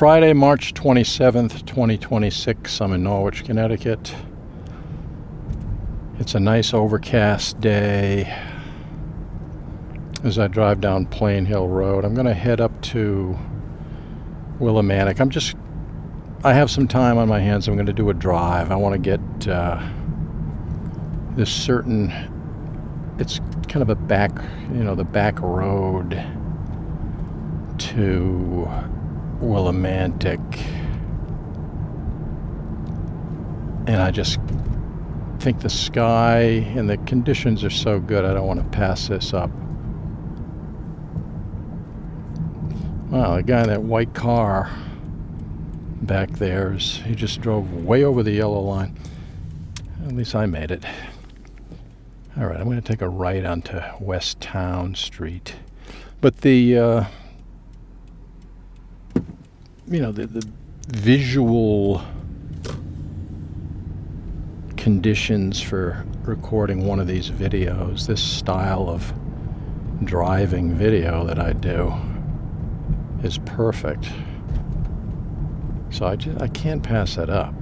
Friday, March 27th, 2026. I'm in Norwich, Connecticut. It's a nice overcast day as I drive down Plain Hill Road. I'm going to head up to Willimantic. I have some time on my hands. I'm going to do a drive. I want to get this certain, it's kind of a back, the back road to Willimantic. And I just think the sky and the conditions are so good, I don't want to pass this up. Wow, the guy in that white car back there, he just drove way over the yellow line. At least I made it. All right, I'm going to take a right onto West Town Street. But the visual conditions for recording one of these videos, this style of driving video that I do, is perfect. So I can't pass that up.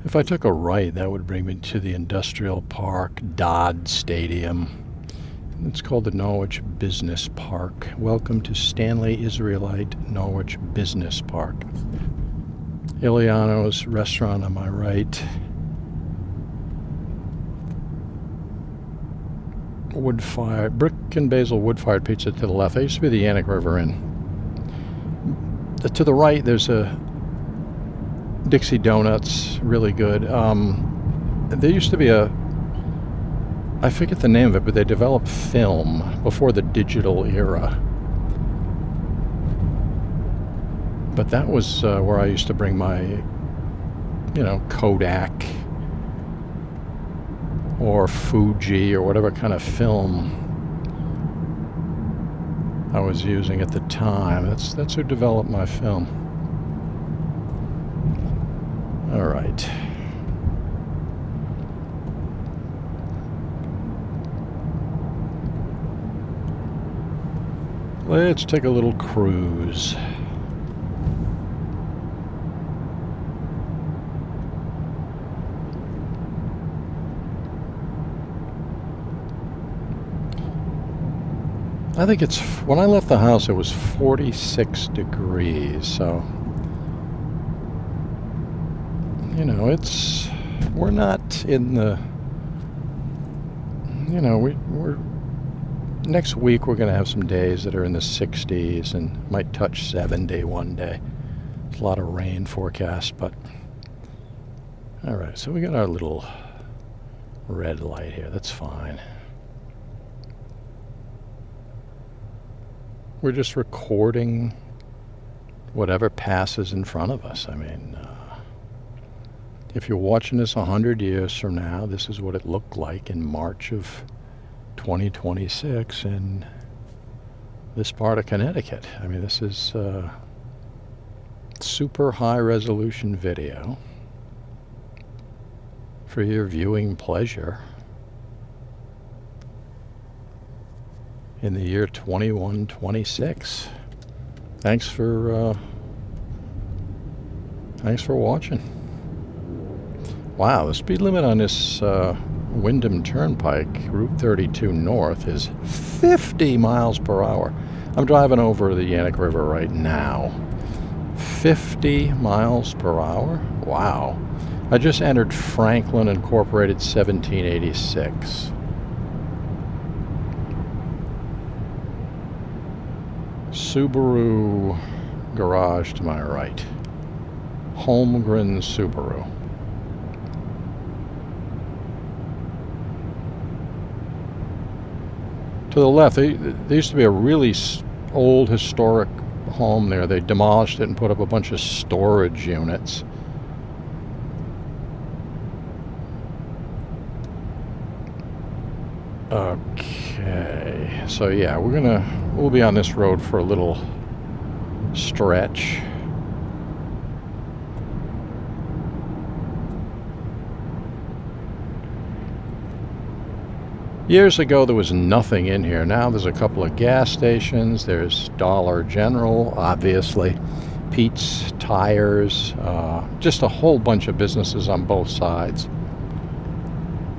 If I took a right, that would bring me to the industrial park, Dodd Stadium. It's called the Norwich Business Park. Welcome to Stanley Israelite Norwich Business Park. Iliano's restaurant on my right. Wood-fired, brick and basil wood-fired pizza to the left. That used to be the Yannick River Inn. To the right, there's a Dixie Donuts, really good. There used to be I forget the name of it, but they developed film before the digital era. But that was where I used to bring my, Kodak or Fuji or whatever kind of film I was using at the time. That's who developed my film. All right. Let's take a little cruise. I think when I left the house, it was 46 degrees, so we're not in the, we're next week we're going to have some days that are in the 60s and might touch 70 one day. There's a lot of rain forecast, but all right, so we got our little red light here. That's fine. We're just recording whatever passes in front of us. I mean, if you're watching this 100 years from now, this is what it looked like in March of 2026 in this part of Connecticut. I mean, this is super high resolution video for your viewing pleasure in the year 2126. Thanks for watching. Wow, the speed limit on this Windham Turnpike, Route 32 North, is 50 miles per hour. I'm driving over the Yannick River right now. 50 miles per hour? Wow. I just entered Franklin Incorporated 1786. Subaru garage to my right. Holmgren Subaru. To the left, there used to be a really old historic home there. They demolished it and put up a bunch of storage units. Okay, so yeah, we'll be on this road for a little stretch. Years ago, there was nothing in here. Now there's a couple of gas stations. There's Dollar General, obviously. Pete's Tires, just a whole bunch of businesses on both sides.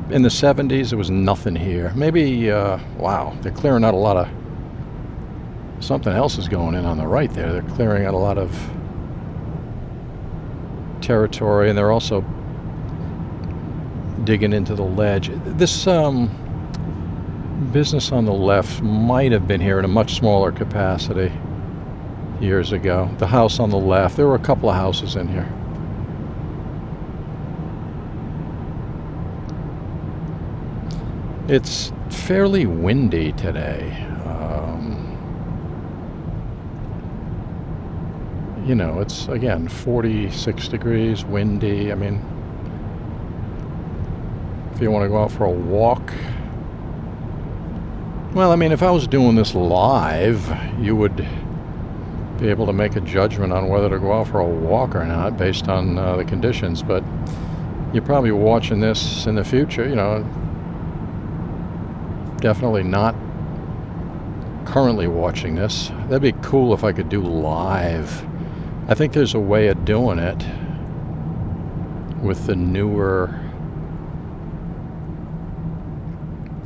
In the 70s, there was nothing here. Maybe, wow, they're clearing out a lot of... Something else is going in on the right there. They're clearing out a lot of territory, and they're also digging into the ledge. This business on the left might have been here in a much smaller capacity years ago. The house on the left, there were a couple of houses in here. It's fairly windy today. You know, it's, again, 46 degrees, windy. I mean, if you want to go out for a walk... Well, I mean, if I was doing this live, you would be able to make a judgment on whether to go out for a walk or not based on the conditions. But you're probably watching this in the future, you know, definitely not currently watching this. That'd be cool if I could do live. I think there's a way of doing it with the newer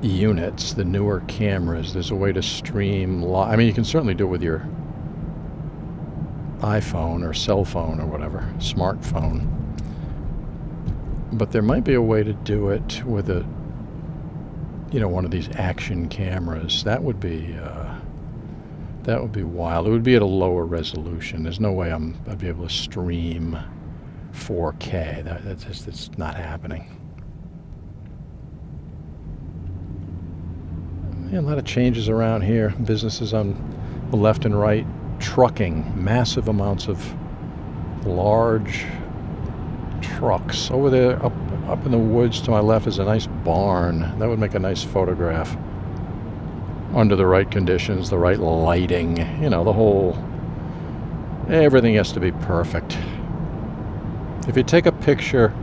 units, the newer cameras. There's a way to stream live. I mean, you can certainly do it with your iPhone or cell phone or whatever, smartphone. But there might be a way to do it with a, you know, one of these action cameras. That would be wild. It would be at a lower resolution. There's no way I'd be able to stream 4K. It's not happening. Yeah, a lot of changes around here. Businesses on the left and right. Trucking. Massive amounts of large trucks. Over there, up in the woods to my left is a nice barn. That would make a nice photograph. Under the right conditions, the right lighting, you know, everything has to be perfect. If you take a picture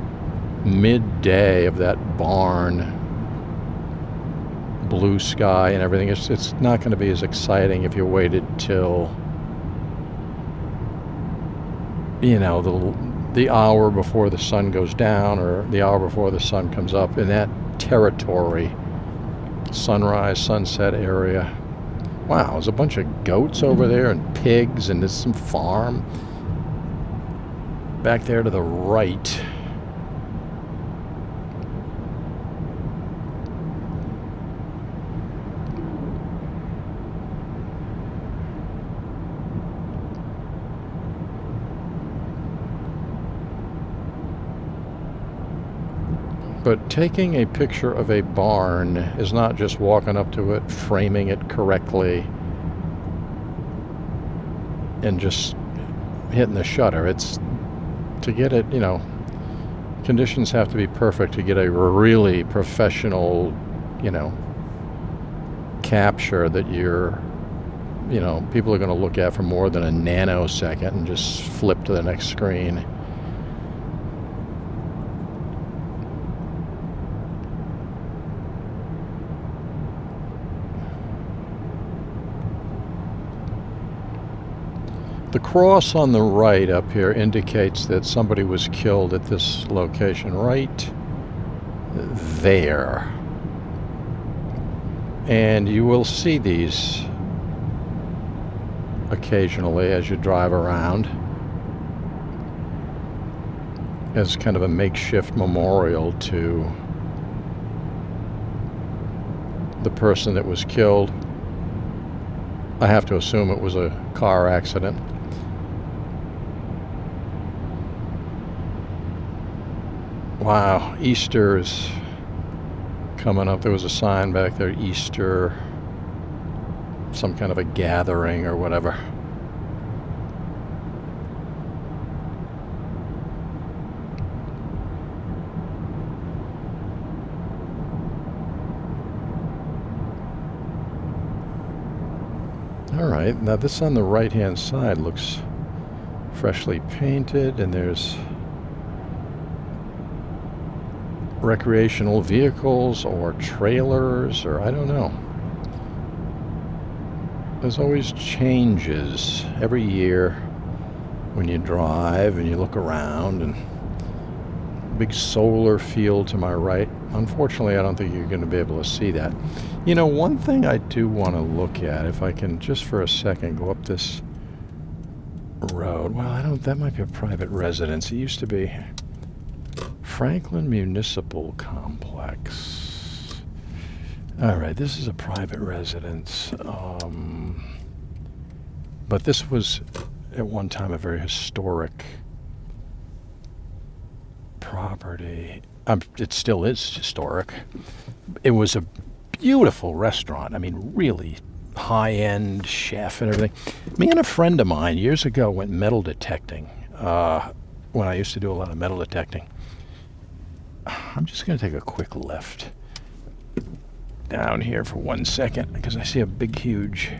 midday of that barn, blue sky and everything, it's not going to be as exciting if you waited till, you know, the hour before the sun goes down or the hour before the sun comes up in that territory. Sunrise, sunset area. Wow, there's a bunch of goats over there and pigs, and there's some farm back there to the right. But taking a picture of a barn is not just walking up to it, framing it correctly, and just hitting the shutter. It's to get it, you know, conditions have to be perfect to get a really professional, you know, capture that you're, you know, people are going to look at for more than a nanosecond and just flip to the next screen. The cross on the right up here indicates that somebody was killed at this location right there. And you will see these occasionally as you drive around as kind of a makeshift memorial to the person that was killed. I have to assume it was a car accident. Wow, Easter's coming up. There was a sign back there, Easter, some kind of a gathering or whatever. All right, now this on the right-hand side looks freshly painted, and there's recreational vehicles or trailers, or I don't know. There's always changes every year when you drive and you look around, and big solar field to my right. Unfortunately, I don't think you're going to be able to see that. You know, one thing I do want to look at, if I can just for a second go up this road. Well, that might be a private residence. It used to be Franklin Municipal Complex. All right, this is a private residence. But this was at one time a very historic property. It still is historic. It was a beautiful restaurant. I mean, really high-end chef and everything. Me and a friend of mine years ago went metal detecting when I used to do a lot of metal detecting. I'm just going to take a quick left down here for 1 second because I see a big, huge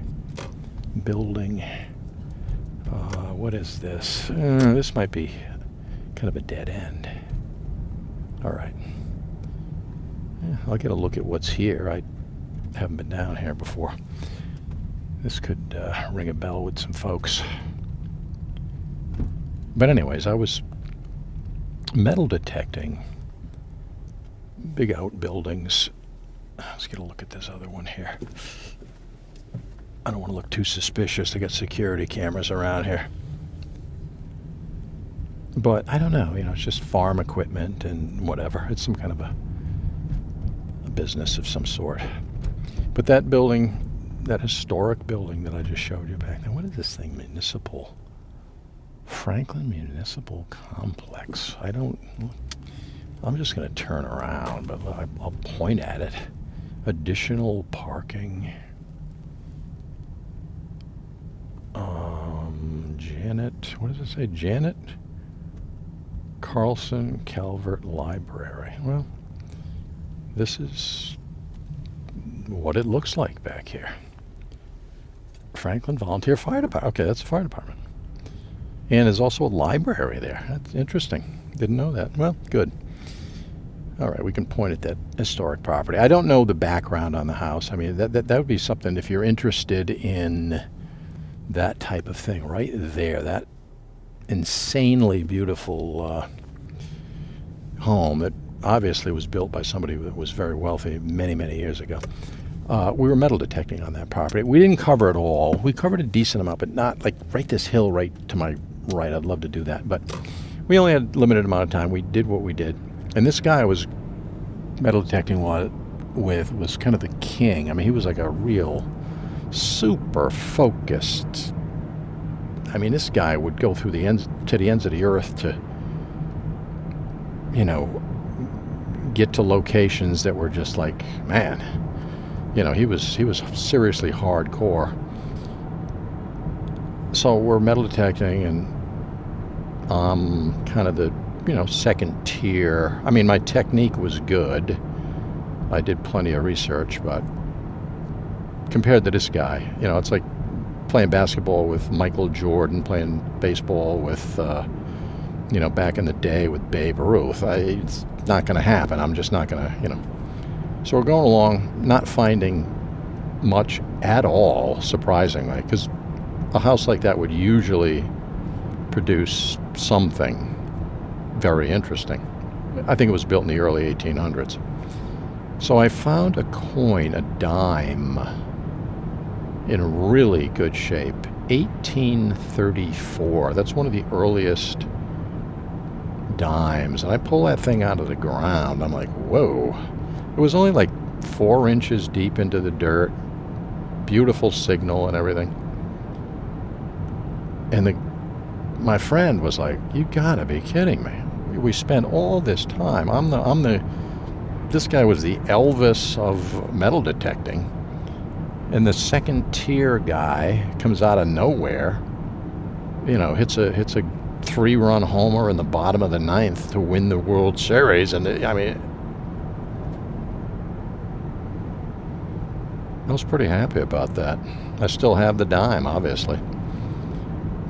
building. What is this? This might be kind of a dead end. All right. Yeah, I'll get a look at what's here. I haven't been down here before. This could ring a bell with some folks. But anyways, I was metal detecting big outbuildings. Let's get a look at this other one here. I don't want to look too suspicious. They got security cameras around here. But I don't know, it's just farm equipment and whatever. It's some kind of a business of some sort. But that building, that historic building that I just showed you back there, what is this thing? Municipal? Franklin Municipal Complex. I'm just going to turn around, but I'll point at it. Additional parking. Janet, what does it say? Janet Carlson Calvert Library. Well, this is what it looks like back here. Franklin Volunteer Fire Department. Okay, that's the fire department. And there's also a library there. That's interesting. Didn't know that. Well, good. All right, we can point at that historic property. I don't know the background on the house. I mean, that would be something if you're interested in that type of thing right there. That insanely beautiful home that obviously was built by somebody that was very wealthy many, many years ago. We were metal detecting on that property. We didn't cover it all. We covered a decent amount, but not like right this hill right to my right. I'd love to do that, but we only had a limited amount of time. We did what we did. And this guy I was metal detecting with was kind of the king. I mean, he was like a real super focused. I mean, this guy would go through the ends of the earth to, get to locations that were just like, man, he was seriously hardcore. So we're metal detecting, and kind of the second tier. I mean, my technique was good. I did plenty of research, but compared to this guy, it's like playing basketball with Michael Jordan, playing baseball with, back in the day with Babe Ruth. It's not going to happen. I'm just not going to, So we're going along, not finding much at all, surprisingly, because a house like that would usually produce something very interesting. I think it was built in the early 1800s. So I found a coin, a dime, in really good shape. 1834. That's one of the earliest dimes. And I pull that thing out of the ground. I'm like, whoa. It was only like 4 inches deep into the dirt. Beautiful signal and everything. And my friend was like, you gotta be kidding me. We spent all this time. This guy was the Elvis of metal detecting. And the second tier guy comes out of nowhere, hits a 3-run homer in the bottom of the 9th to win the World Series. And I was pretty happy about that. I still have the dime, obviously.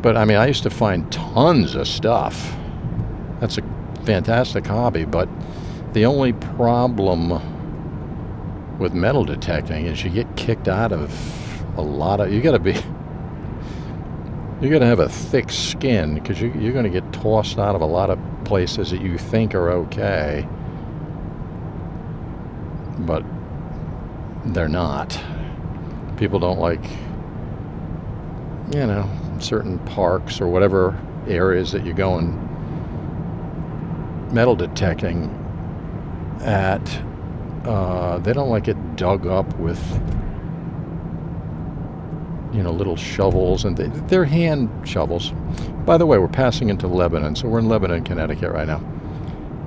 But I used to find tons of stuff. That's a fantastic hobby, but The only problem with metal detecting is you get kicked out of a lot of... You got to have a thick skin, because you're going to get tossed out of a lot of places that you think are okay, but they're not. People don't like, certain parks or whatever areas that you're going metal detecting at. They don't like it dug up with, little shovels, and they're hand shovels. By the way, we're passing into Lebanon, so we're in Lebanon, Connecticut right now.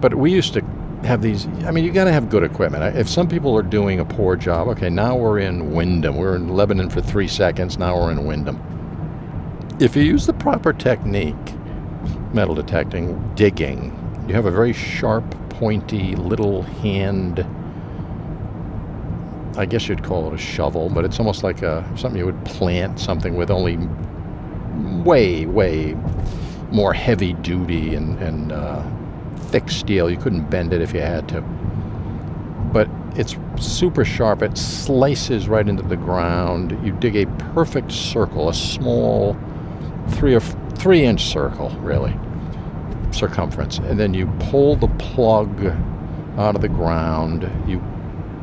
But we used to have these. You got to have good equipment. If some people are doing a poor job, okay, now we're in Windham. We're in Lebanon for 3 seconds. Now we're in Windham. If you use the proper technique, metal detecting, digging, you have a very sharp, pointy little hand. I guess you'd call it a shovel, but it's almost like something you would plant something with, only way, way more heavy duty and thick steel. You couldn't bend it if you had to. But it's super sharp. It slices right into the ground. You dig a perfect circle, a small 3-inch circle, really, circumference. And then you pull the plug out of the ground. You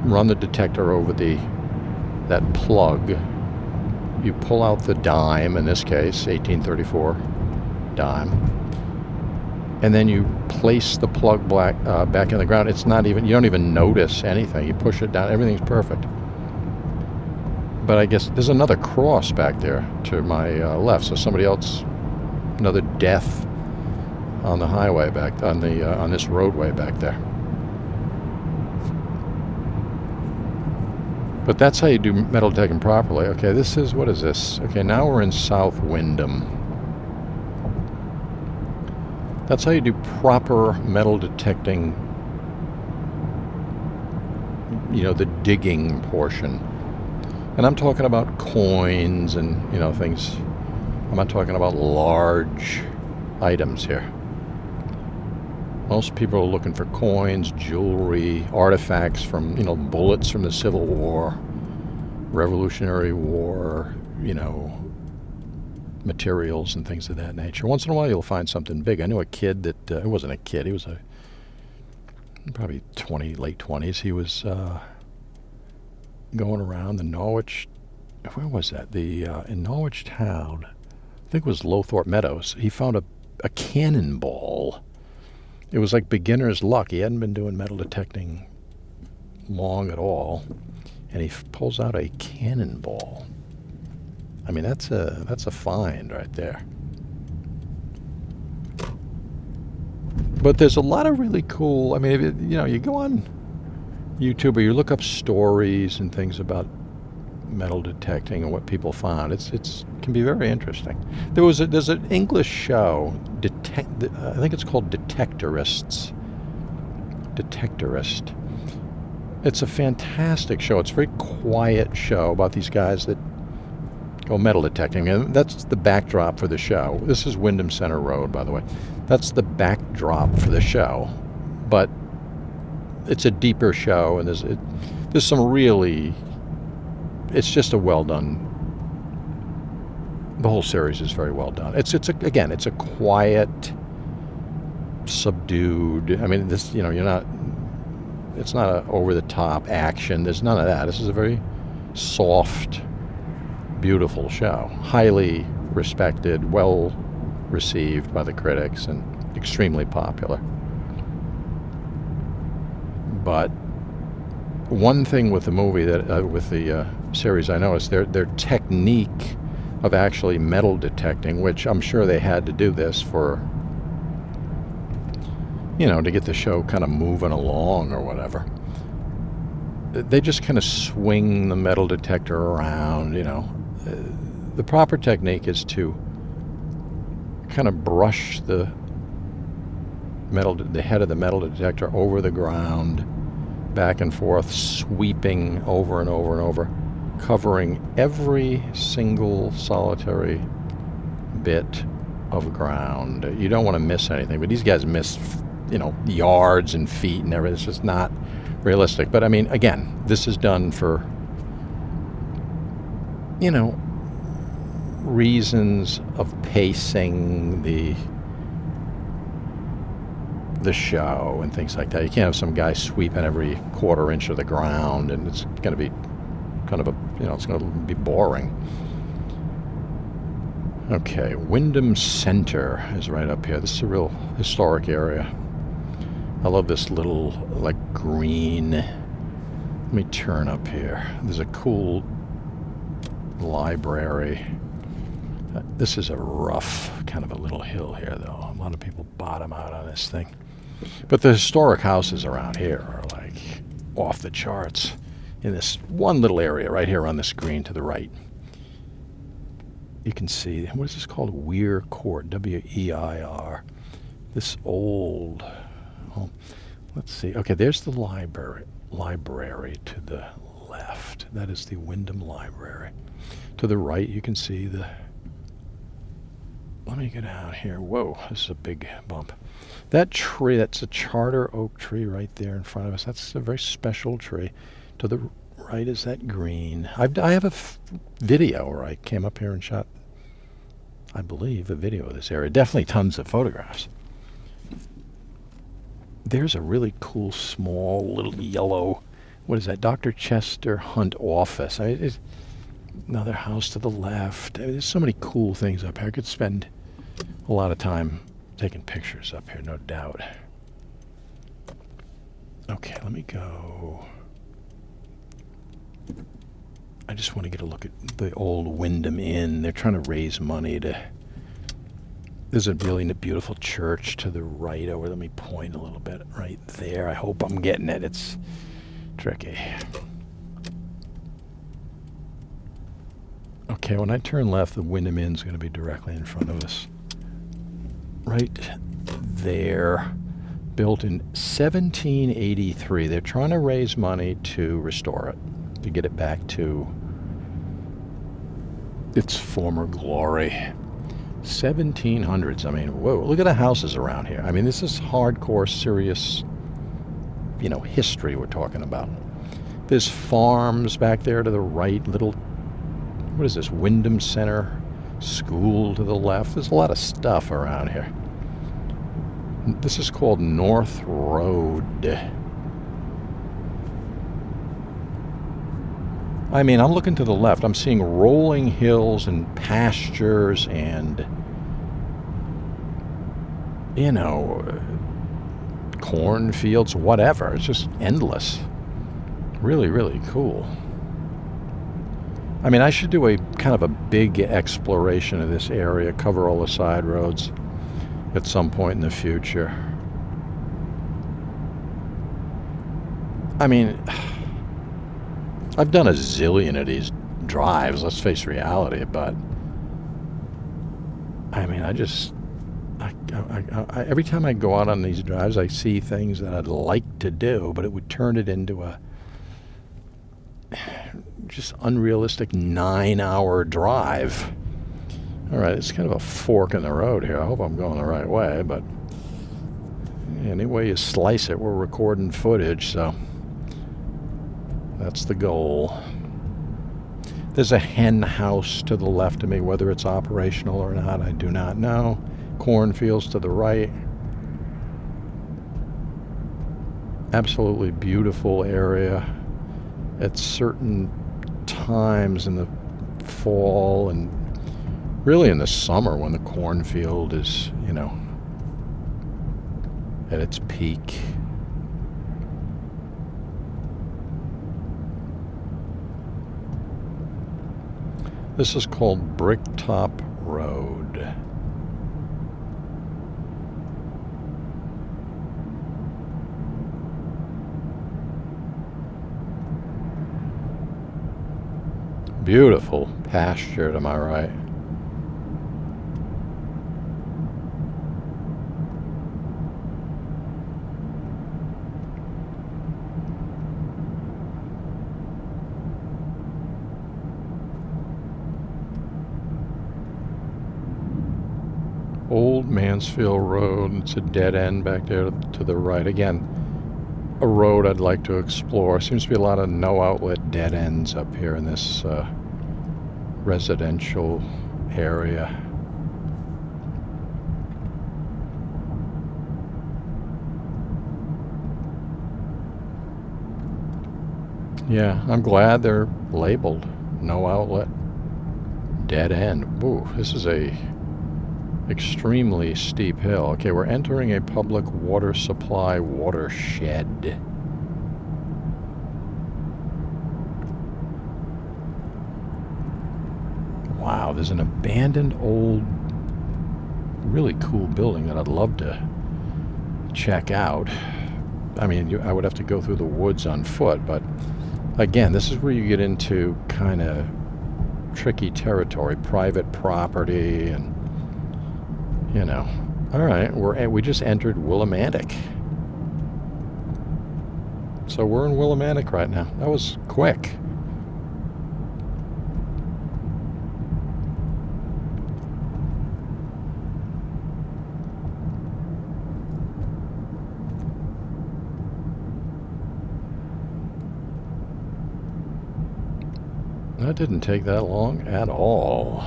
run the detector over that plug. You pull out the dime, in this case 1834 dime, and then you place the plug back in the ground. It's not even, you don't even notice anything. You push it down, everything's perfect. But I guess there's another cross back there to my left, so somebody else, another death on the highway back on this roadway back there. But that's how you do metal detecting properly. Okay, what is this? Okay, now we're in South Windham. That's how you do proper metal detecting, the digging portion. And I'm talking about coins and, things. I'm not talking about large items here. Most people are looking for coins, jewelry, artifacts from, bullets from the Civil War, Revolutionary War, materials and things of that nature. Once in a while you'll find something big. I knew a kid that, it wasn't a kid, he was probably late 20s. He was going around the Norwich, where was that? In Norwich town, I think it was Lowthorpe Meadows. He found a cannonball. It was like beginner's luck. He hadn't been doing metal detecting long at all, and he pulls out a cannonball. That's a find right there. But there's a lot of really cool. If you go on YouTube or you look up stories and things about metal detecting and what people found, it can be very interesting. There's an English show, I think it's called Detectorist. It's a fantastic show. It's a very quiet show about these guys that go metal detecting, and that's the backdrop for the show. This is Windham Center Road, by the way. That's the backdrop for the show, but it's a deeper show, and there's some really. It's just a well done. The whole series is very well done. It's a quiet, subdued. You're not. It's not an over-the-top action. There's none of that. This is a very soft, beautiful show. Highly respected, well received by the critics, and extremely popular. But one thing with the movie with the series I noticed, their technique of actually metal detecting, which I'm sure they had to do this for, to get the show kind of moving along or whatever. They just kind of swing the metal detector around, The proper technique is to kind of brush the head of the metal detector over the ground, back and forth, sweeping over and over and over, covering every single solitary bit of ground. You don't want to miss anything, but these guys miss yards and feet and everything. It's just not realistic. But I mean, again, this is done for, reasons of pacing the show and things like that. You can't have some guy sweeping every quarter inch of the ground, and it's going to be kind of it's going to be boring. Okay, Windham Center is right up here. This is a real historic area. I love this little, green. Let me turn up here. There's a cool library. This is a rough kind of a little hill here, though. A lot of people bottom out on this thing. But the historic houses around here are, off the charts in this one little area right here on the screen to the right. You can see, what is this called? Weir Court, W-E-I-R. This old home. Let's see. Okay, there's the library to the left. That is the Windham Library. To the right, you can see the... Let me get out here. Whoa, this is a big bump. That tree, that's a charter oak tree right there in front of us. That's a very special tree. To the right is that green. I have a video where I came up here and shot, I believe, a video of this area. Definitely tons of photographs. There's a really cool, small, little yellow, what is that, Dr. Chester Hunt office. Another house to the left. There's so many cool things up here. I could spend a lot of time taking pictures up here, no doubt. Okay, let me go. I just want to get a look at the old Windham Inn. They're trying to raise money to... There's a really beautiful church to the right over. Let me point a little bit right there. I hope I'm getting it. It's tricky. Okay, when I turn left, the Windham Inn's going to be directly in front of us. Right there. Built in 1783. They're trying to raise money to restore it, to get it back to its former glory. 1700s. I mean, whoa, look at the houses around here. I mean, this is hardcore, serious, history we're talking about. There's farms back there to the right, little, what is this, Windham Center School to the left. There's a lot of stuff around here. This is called North Road. I mean, I'm looking to the left. I'm seeing rolling hills and pastures and, cornfields, whatever. It's just endless. Really, really cool. I mean, I should do a kind of a big exploration of this area, cover all the side roads at some point in the future. I mean, I've done a zillion of these drives, let's face reality, but I mean, I every time I go out on these drives, I see things that I'd like to do, but it would turn it into a just unrealistic 9-hour drive. All right, it's kind of a fork in the road here. I hope I'm going the right way, but any way you slice it, we're recording footage, so that's the goal. There's a hen house to the left of me. Whether it's operational or not, I do not know. Cornfields to the right. Absolutely beautiful area. At certain times in the fall and really in the summer when the cornfield is, at its peak. This is called Bricktop Road. Beautiful pasture to my right. Old Mansfield Road. It's a dead end back there to the right. Again, a road I'd like to explore. Seems to be a lot of no outlet dead ends up here in this residential area. Yeah, I'm glad they're labeled no outlet dead end. Ooh, this is a extremely steep hill. Okay, we're entering a public water supply watershed. Wow, there's an abandoned old, really cool building that I'd love to check out. I mean, I would have to go through the woods on foot, but again, this is where you get into kind of tricky territory, private property, and you know. All right, we just entered Willimantic. So we're in Willimantic right now. That was quick. That didn't take that long at all.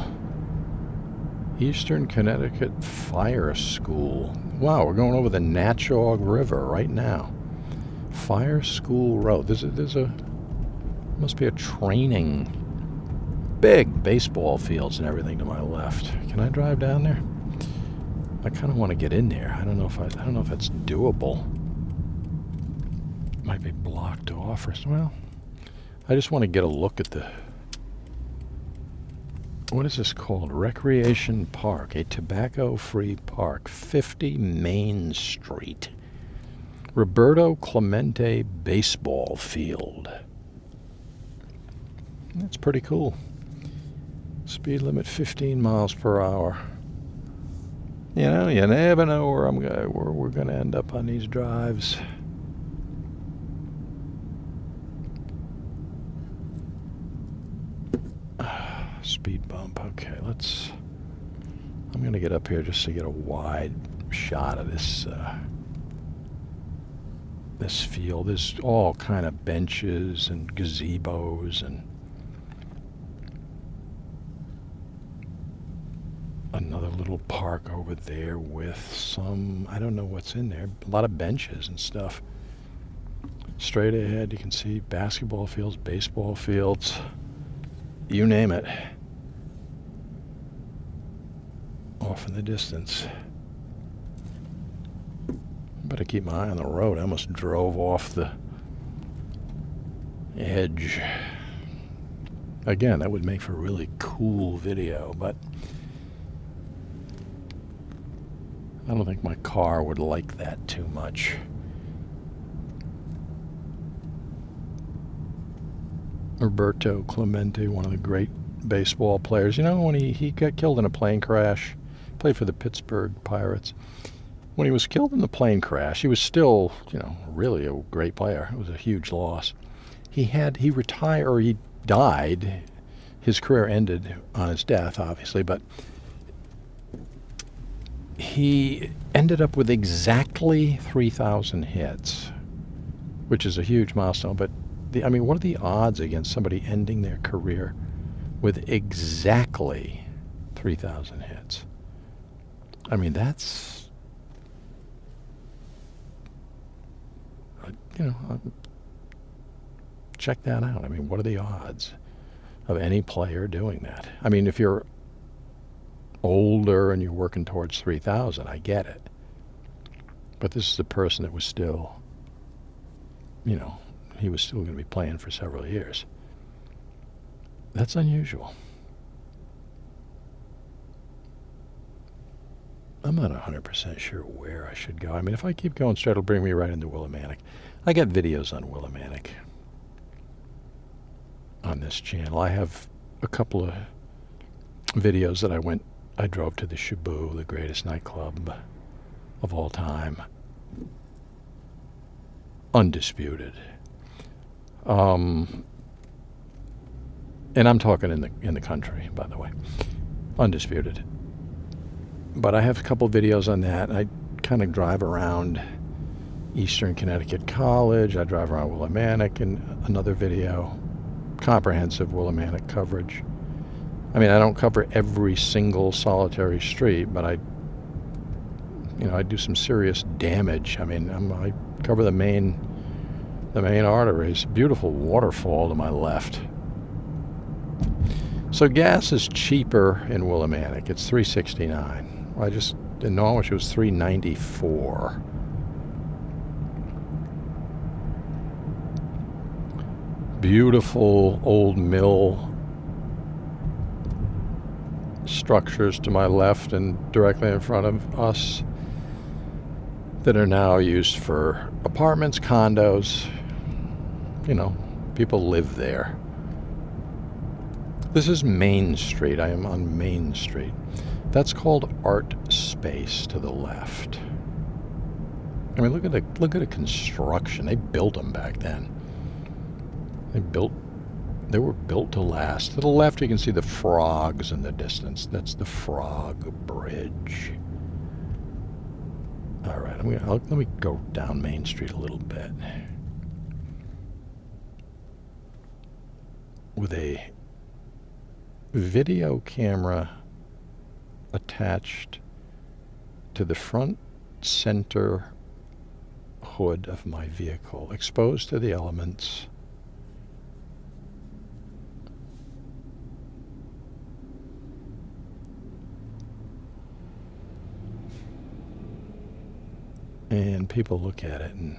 Eastern Connecticut Fire School. Wow, we're going over the Natchaug River right now. Fire School Road. Must be a training. Big baseball fields and everything to my left. Can I drive down there? I kind of want to get in there. I don't know if that's doable. Might be blocked off or something. Well, I just want to get a look at the. What is this called? Recreation Park, a tobacco-free park, 50 Main Street. Roberto Clemente Baseball Field. That's pretty cool. Speed limit 15 miles per hour. You know, you never know where we're going to end up on these drives. Speed bump. Okay, I'm going to get up here just to get a wide shot of this this field. There's all kind of benches and gazebos and another little park over there with some, I don't know what's in there, a lot of benches and stuff. Straight ahead you can see basketball fields, baseball fields, you name it. Off in the distance. Better keep my eye on the road. I almost drove off the edge. Again, that would make for a really cool video, but I don't think my car would like that too much. Roberto Clemente, one of the great baseball players. You know, when he got killed in a plane crash, played for the Pittsburgh Pirates. When he was killed in the plane crash, he was still, really a great player. It was a huge loss. He died. His career ended on his death, obviously, but he ended up with exactly 3,000 hits, which is a huge milestone. But what are the odds against somebody ending their career with exactly 3,000 hits? That's, check that out. What are the odds of any player doing that? If you're older and you're working towards 3,000, I get it. But this is a person that was still, he was still going to be playing for several years. That's unusual. I'm not 100% sure where I should go. If I keep going straight, it'll bring me right into Willimantic. I got videos on Willimantic on this channel. I have a couple of videos that I drove to the Shibu, the greatest nightclub of all time. Undisputed. And I'm talking in the country, by the way. Undisputed. But I have a couple videos on that. I kind of drive around Eastern Connecticut College. I drive around Willimantic in another video. Comprehensive Willimantic coverage. I mean, I don't cover every single solitary street, but I do some serious damage. I mean, I cover the main arteries. Beautiful waterfall to my left. So gas is cheaper in Willimantic. It's $3.69. In Norwich it was $3.94. Beautiful old mill structures to my left and directly in front of us that are now used for apartments, condos. People live there. This is Main Street. I am on Main Street. That's called Art Space to the left. I mean, look at the construction. They built them back then. They were built to last. To the left, you can see the frogs in the distance. That's the Frog Bridge. All right, let me go down Main Street a little bit. With a video camera attached to the front center hood of my vehicle, exposed to the elements. And people look at it and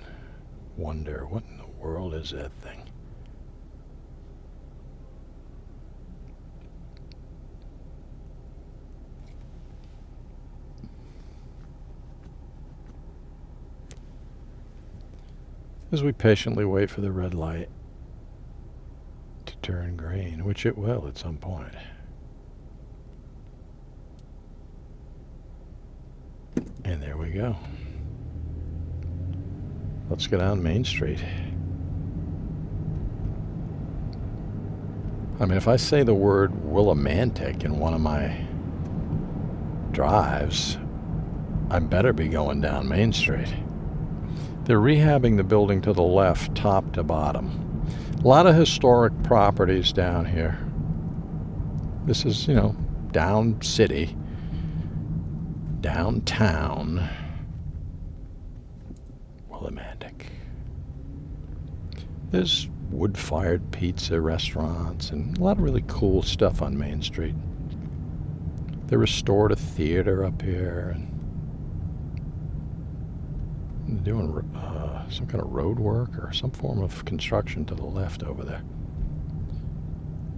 wonder, what in the world is that thing? As we patiently wait for the red light to turn green, which it will at some point. And there we go. Let's go down Main Street. I mean, if I say the word Willimantic in one of my drives, I better be going down Main Street. They're rehabbing the building to the left, top to bottom. A lot of historic properties down here. This is, down city, downtown Willimantic. There's wood-fired pizza restaurants and a lot of really cool stuff on Main Street. They restored a theater up here, and they're doing some kind of road work or some form of construction to the left over there.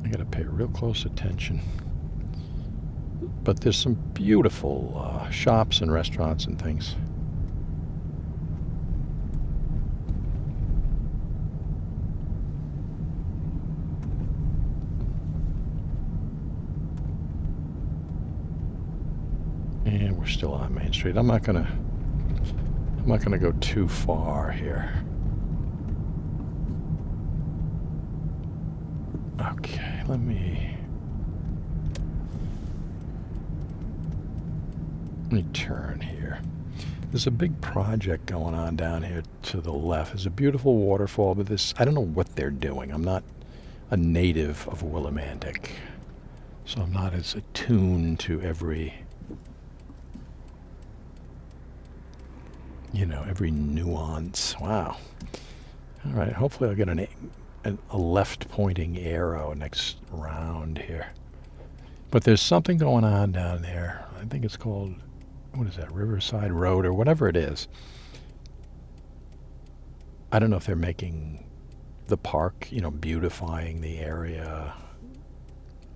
I gotta pay real close attention. But there's some beautiful shops and restaurants and things. And we're still on Main Street. I'm not gonna go too far here. Okay, let me turn here. There's a big project going on down here to the left. There's a beautiful waterfall, but I don't know what they're doing. I'm not a native of Willimantic, so I'm not as attuned to every nuance. Wow. All right, hopefully I'll get a left-pointing arrow next round here. But there's something going on down there. I think it's called, what is that, Riverside Road or whatever it is. I don't know if they're making the park, beautifying the area.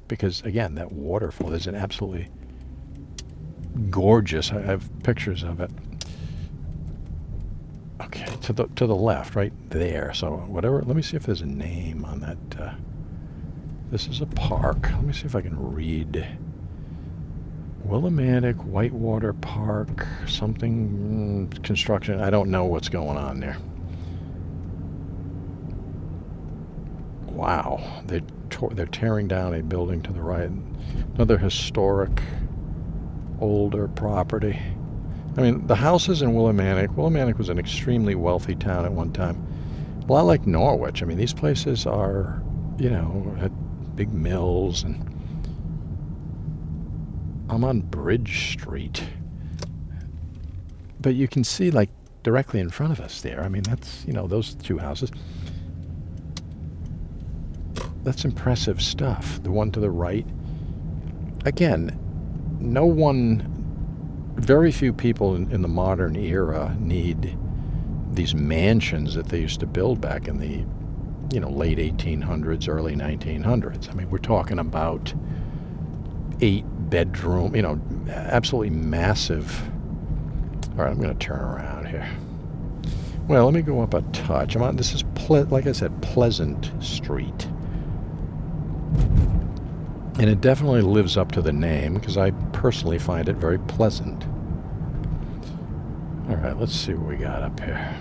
Because, again, that waterfall is an absolutely gorgeous, I have pictures of it. Okay, to the left, right there. So whatever, let me see if there's a name on that. This is a park. Let me see if I can read. Willimantic Whitewater Park, something, construction. I don't know what's going on there. Wow, they're tearing down a building to the right. Another historic older property. I mean, the houses in Willimantic was an extremely wealthy town at one time. A lot like Norwich. I mean, these places are, had big mills, and I'm on Bridge Street. But you can see, like, directly in front of us there. I mean, that's, those two houses. That's impressive stuff. The one to the right. Again, very few people in the modern era need these mansions that they used to build back in the, late 1800s, early 1900s. I mean, we're talking about 8-bedroom, absolutely massive. All right, I'm going to turn around here. Well, let me go up a touch. This is, like I said, Pleasant Street. And it definitely lives up to the name, because I personally find it very pleasant. All right, let's see what we got up here.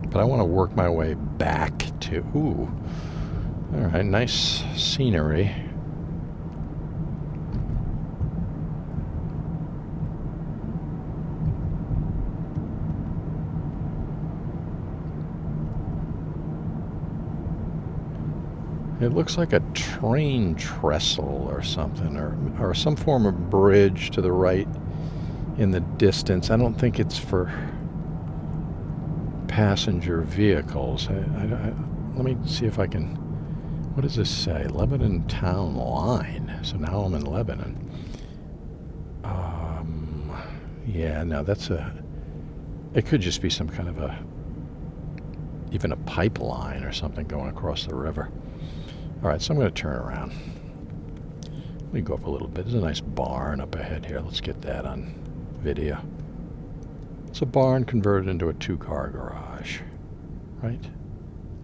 But I want to work my way back to... Ooh. All right, nice scenery. It looks like a train trestle or something, or some form of bridge to the right in the distance. I don't think it's for passenger vehicles. Let me see if I can... What does this say? Lebanon Town Line. So now I'm in Lebanon. Yeah, no, it could just be some kind of even a pipeline or something going across the river. All right, so I'm going to turn around. Let me go up a little bit. There's a nice barn up ahead here. Let's get that on video. It's a barn converted into a 2-car garage. Right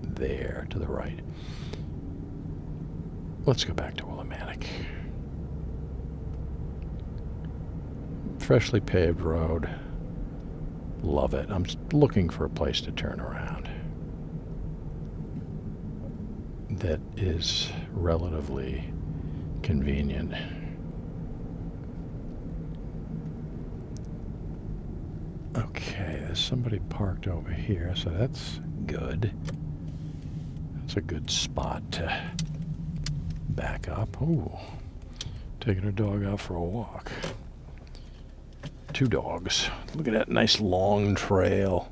there to the right. Let's go back to Willimantic. Freshly paved road. Love it. I'm looking for a place to turn around that is relatively convenient. Okay, there's somebody parked over here, so that's good. That's a good spot to back up. Ooh, taking her dog out for a walk. 2 dogs. Look at that nice long trail.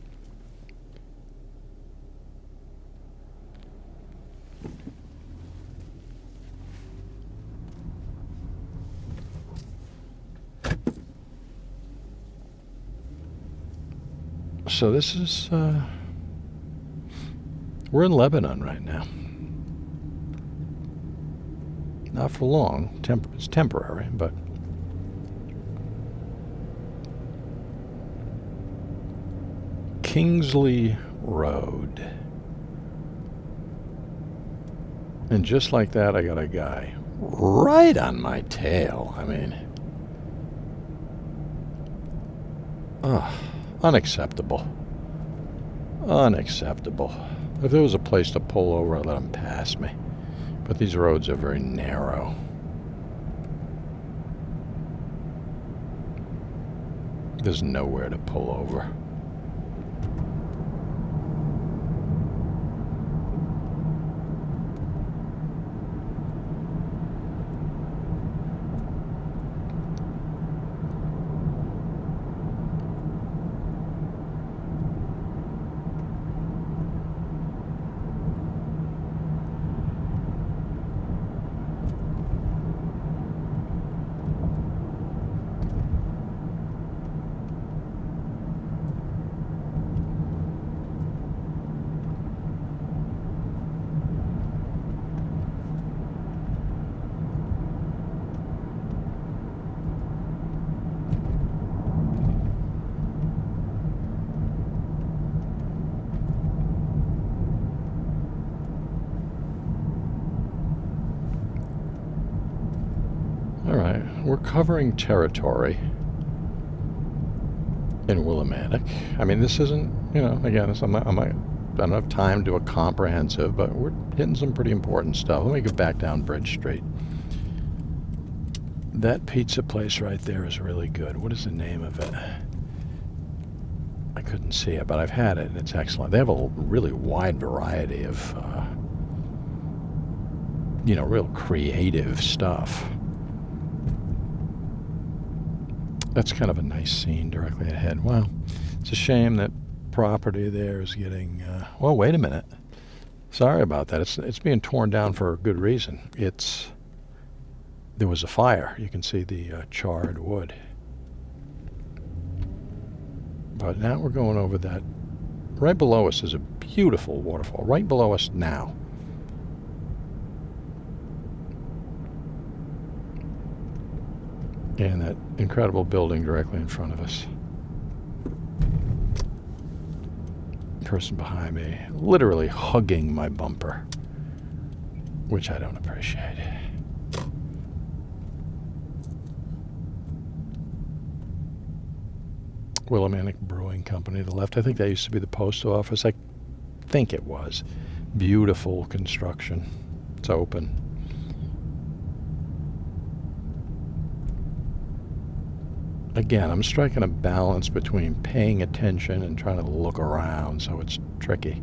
So this is, we're in Lebanon right now. Not for long. It's temporary, but Kingsley Road. And just like that, I got a guy right on my tail. I mean, unacceptable. Unacceptable. If there was a place to pull over, I'd let him pass me. But these roads are very narrow. There's nowhere to pull over. We're covering territory in Willimantic. I mean, this isn't, again, I don't have time to do a comprehensive, but we're hitting some pretty important stuff. Let me get back down Bridge Street. That pizza place right there is really good. What is the name of it? I couldn't see it, but I've had it, and it's excellent. They have a really wide variety of, real creative stuff. That's kind of a nice scene directly ahead. Wow, it's a shame that property there is getting... well, wait a minute. Sorry about that. It's being torn down for a good reason. There was a fire. You can see the charred wood. But now we're going over that. Right below us is a beautiful waterfall. Right below us now. And that incredible building directly in front of us. Person behind me literally hugging my bumper, which I don't appreciate. Willimantic Brewing Company to the left. I think that used to be the post office. I think it was. Beautiful construction. It's open. Again, I'm striking a balance between paying attention and trying to look around, so it's tricky.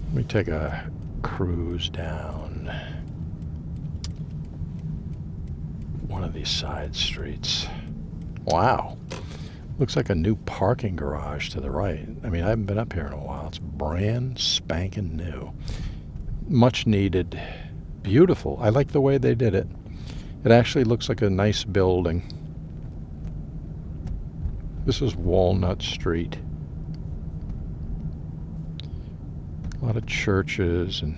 Let me take a cruise down one of these side streets. Wow. Looks like a new parking garage to the right. I mean, I haven't been up here in a while. It's brand spanking new. Much needed. Beautiful. I like the way they did it. It actually looks like a nice building. This is Walnut Street. A lot of churches and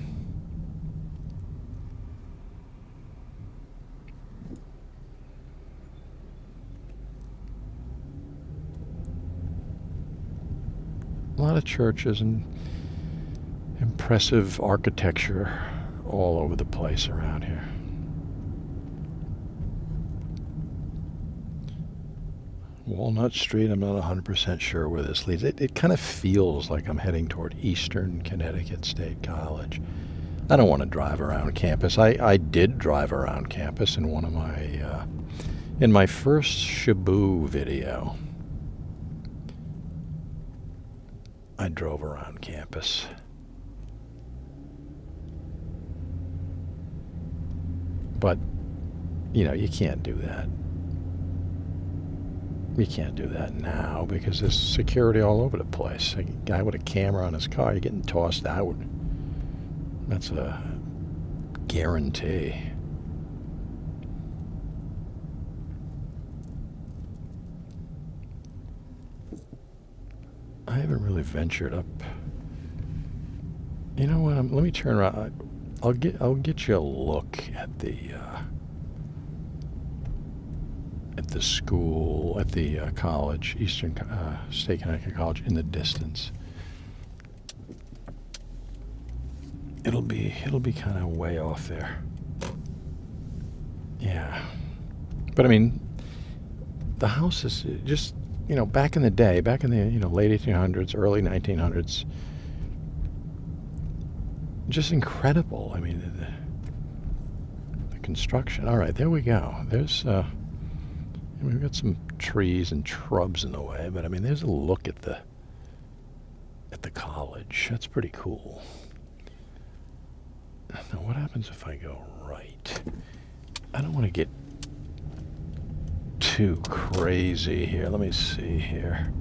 impressive architecture all over the place around here. Walnut Street, I'm not 100% sure where this leads. It kind of feels like I'm heading toward Eastern Connecticut State College. I don't want to drive around campus. I did drive around campus in one of my, in my first Shibu video. I drove around campus. But, you can't do that. You can't do that now because there's security all over the place. A guy with a camera on his car, you're getting tossed out. That's a guarantee. I haven't really ventured up. You know what? Let me turn around. I'll get you a look at the school, at the college, Eastern State Connecticut College, in the distance. It'll be kind of way off there. Yeah, but I mean, the house is just back in the day, back in the late 1800s, early 1900s. Just incredible. I mean, the construction. All right, there we go. There's we've got some trees and shrubs in the way, but I mean, there's a look at the college. That's pretty cool. Now, what happens if I go right? I don't want to get too crazy here. Let me see here.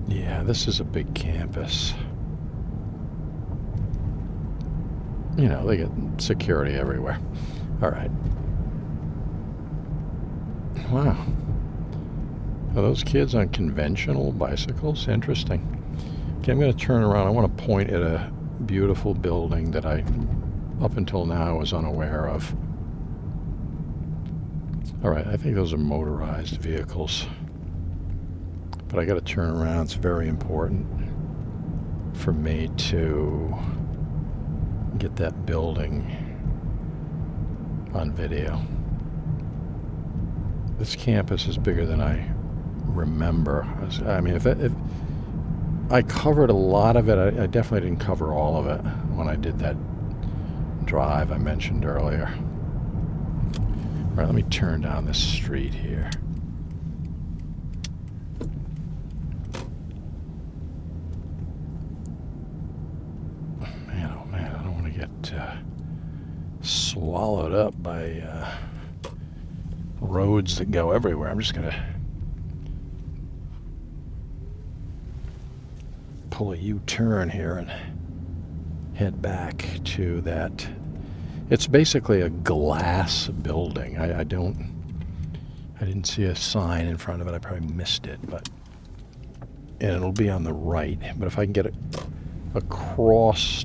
Yeah, this is a big campus. They get security everywhere. All right. Wow. Are those kids on conventional bicycles? Interesting. Okay, I'm going to turn around. I want to point at a beautiful building that I, up until now, was unaware of. All right, I think those are motorized vehicles. But I got to turn around. It's very important for me to get that building on video. This campus is bigger than I remember. I mean, if I covered a lot of it, I definitely didn't cover all of it when I did that drive I mentioned earlier. All right, let me turn down this street here. Man, oh man, I don't want to get swallowed up by roads that go everywhere. I'm just going to pull a U-turn here and head back to that. It's basically a glass building. I didn't see a sign in front of it. I probably missed it, and it'll be on the right. But if I can get across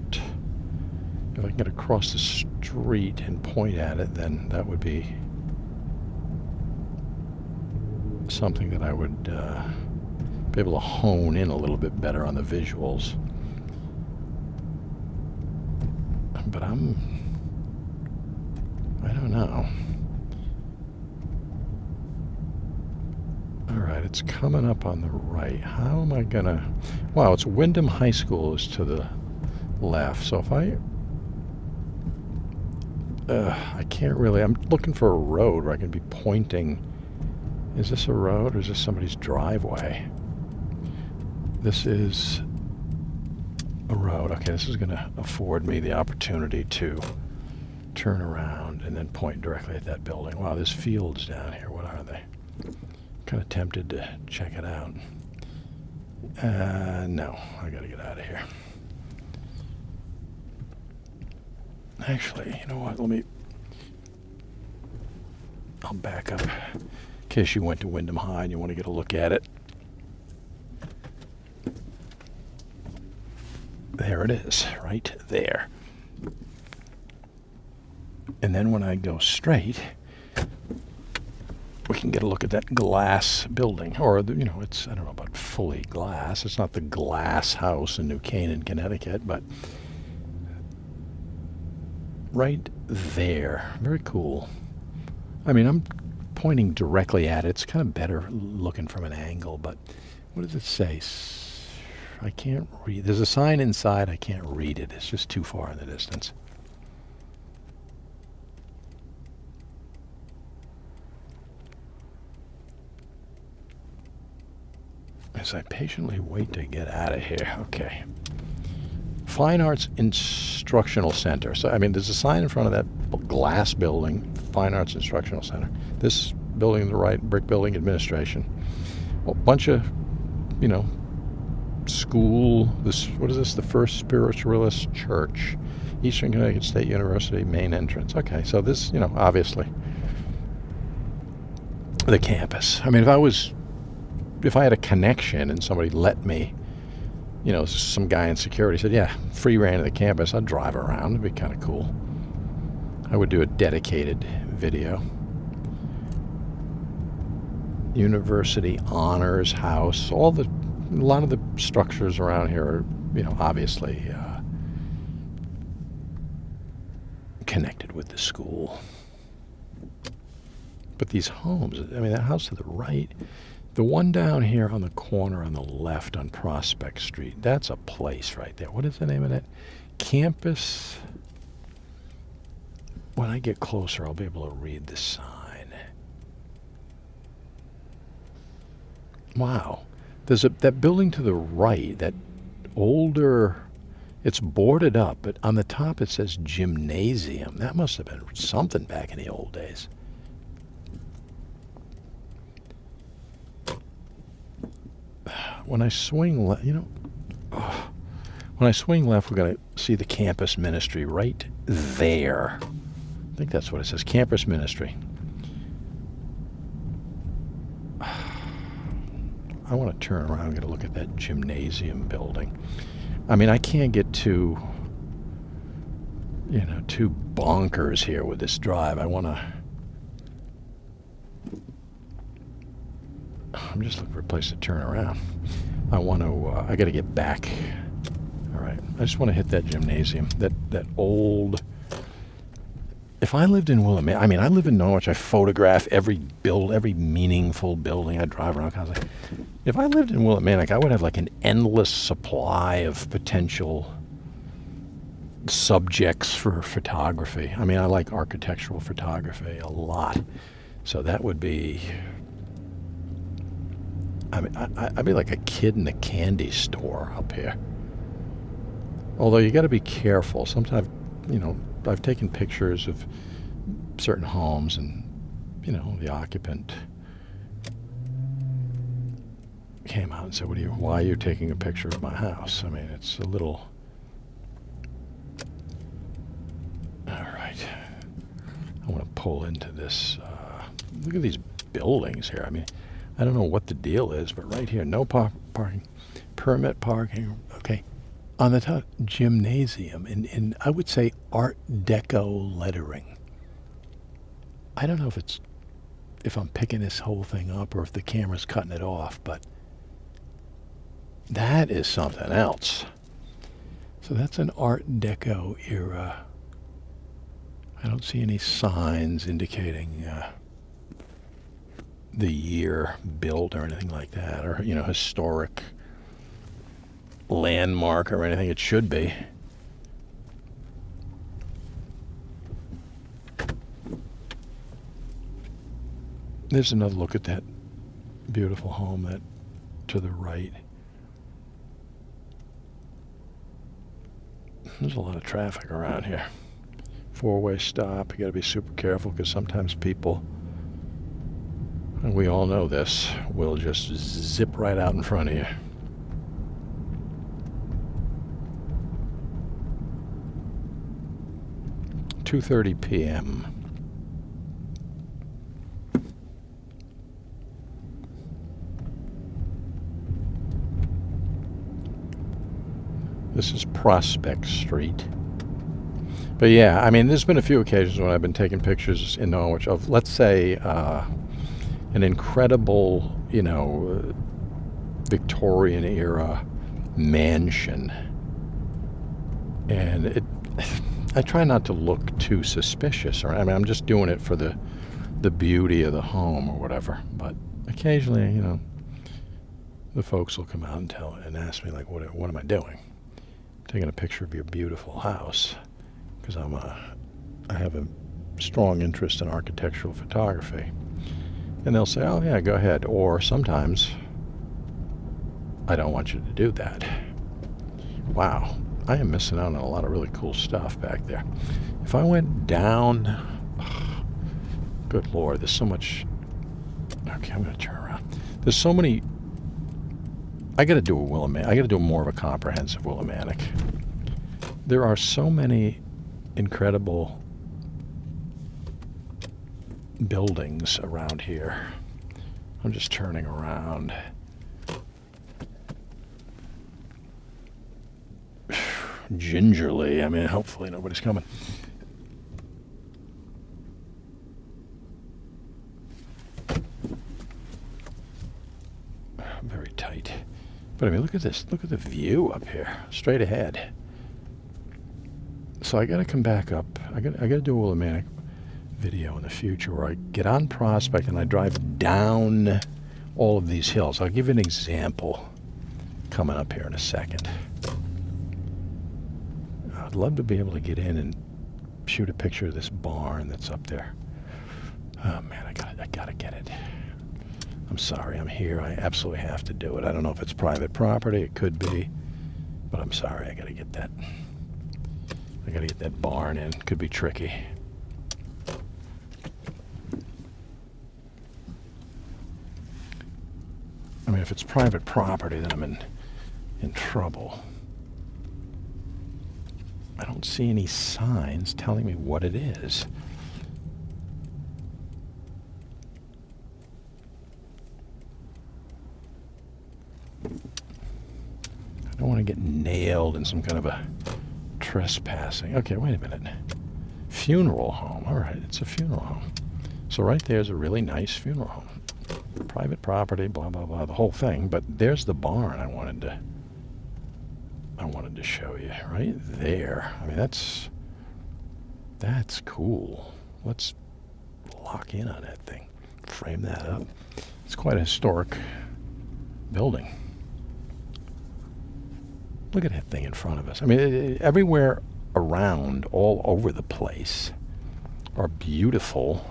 the street and point at it, then that would be something that I would be able to hone in a little bit better on the visuals. But I don't know. All right, it's coming up on the right. How am I gonna... Wow, it's Windham High School is to the left. So if I can't really... I'm looking for a road where I can be pointing. Is this a road or is this somebody's driveway? This is a road. Okay, this is going to afford me the opportunity to turn around and then point directly at that building. Wow, there's fields down here. What are they? Kind of tempted to check it out. No, I got to get out of here. Actually, you know what? I'll back up in case you went to Windham High and you want to get a look at it. There it is, right there. And then when I go straight, we can get a look at that glass building. Or, it's, I don't know about fully glass. It's not the glass house in New Canaan, Connecticut, but right there. Very cool. I mean, I'm pointing directly at it. It's kind of better looking from an angle, but what does it say? I can't read. There's a sign inside. I can't read it. It's just too far in the distance. As I patiently wait to get out of here. Okay. Fine Arts Instructional Center. So, I mean, there's a sign in front of that glass building, Fine Arts Instructional Center. This building on the right, Brick Building Administration. A bunch of, school. What is this? The First Spiritualist Church. Eastern Connecticut State University, main entrance. Okay, so this, obviously, the campus. I mean, if I had a connection and somebody let me, some guy in security said, yeah, free reign of the campus, I'd drive around. It'd be kind of cool. I would do a dedicated video. University Honors House, a lot of the structures around here are, obviously connected with the school. But these homes, I mean, that house to the right, the one down here on the corner on the left on Prospect Street, that's a place right there. What is the name of that? Campus. When I get closer, I'll be able to read the sign. Wow. There's that building to the right, that older, it's boarded up, but on the top it says gymnasium. That must have been something back in the old days. When I swing left, when I swing left, we're going to see the campus ministry right there. I think that's what it says, campus ministry. I want to turn around and get a look at that gymnasium building. I mean, I can't get too bonkers here with this drive. I'm just looking for a place to turn around. I got to get back. All right. I just want to hit that gymnasium, that old. If I lived in Willimantic, I mean, I live in Norwich. I photograph every meaningful building. I drive around constantly. If I lived in Willimantic, I would have like an endless supply of potential subjects for photography. I mean, I like architectural photography a lot. So that would be, I mean, I'd be like a kid in a candy store up here. Although you got to be careful. Sometimes, I've taken pictures of certain homes and, the occupant came out and said, why are you taking a picture of my house? I mean, it's a little... All right. I want to pull into this. Look at these buildings here. I mean, I don't know what the deal is, but right here, no parking, permit parking. Okay. On the top, gymnasium in I would say Art Deco lettering. I don't know if I'm picking this whole thing up or if the camera's cutting it off, but that is something else. So that's an Art Deco era. I don't see any signs indicating the year built or anything like that, or, historic landmark or anything. It should be. There's another look at that beautiful home that to the right. There's a lot of traffic around here. Four-way stop. You got to be super careful because sometimes people, and we all know this, will just zip right out in front of you. $2:30 p.m. This is Prospect Street. But yeah, I mean, there's been a few occasions when I've been taking pictures in Norwich of, let's say, an incredible, Victorian era mansion. And I try not to look too suspicious. I mean, I'm just doing it for the beauty of the home or whatever. But occasionally, the folks will come out and ask me, like, what am I doing? I'm taking a picture of your beautiful house. Because I have a strong interest in architectural photography. And they'll say, oh yeah, go ahead. Or sometimes, I don't want you to do that. Wow, I am missing out on a lot of really cool stuff back there. If I went down, good Lord, there's so much. Okay, I'm going to turn around. There's so many. I got to do a Willimantic. I got to do more of a comprehensive Willimantic. There are so many incredible buildings around here. I'm just turning around. Gingerly. I mean, hopefully nobody's coming. Very tight. But I mean, look at this. Look at the view up here. Straight ahead. So I got to come back up. I got to do a Willimantic video in the future where I get on Prospect and I drive down all of these hills. I'll give you an example coming up here in a second. I'd love to be able to get in and shoot a picture of this barn that's up there. Oh man, I gotta get it. I'm sorry, I'm here. I absolutely have to do it. I don't know if it's private property. It could be, but I'm sorry. I gotta get that. I gotta get that barn in. Could be tricky. I mean, if it's private property, then I'm in trouble. I don't see any signs telling me what it is. I don't want to get nailed in some kind of a trespassing. Okay, wait a minute. Funeral home. All right, it's a funeral home. So right there's a really nice funeral home. Private property, blah, blah, blah, the whole thing. But there's the barn I wanted to show you right there. I mean, that's cool. Let's lock in on that thing. Frame that up. It's quite a historic building. Look at that thing in front of us. I mean, everywhere around all over the place are beautiful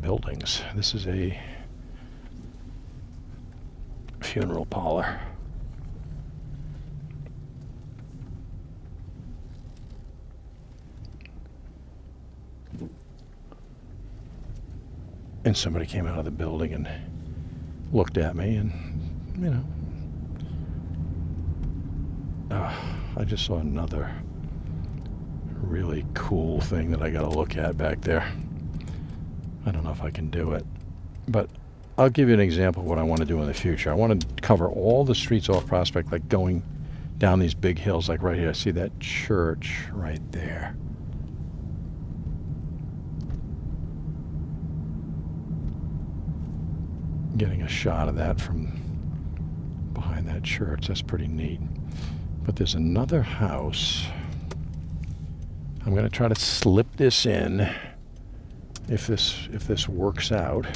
buildings. This is a funeral parlor. And somebody came out of the building and looked at me, and, you know, I just saw another really cool thing that I got to look at back there. I don't know if I can do it, but I'll give you an example of what I want to do in the future. I want to cover all the streets off Prospect, like going down these big hills, like right here. I see that church right there. Getting a shot of that from behind that church, that's pretty neat. But there's another house. I'm going to try to slip this in if this works out.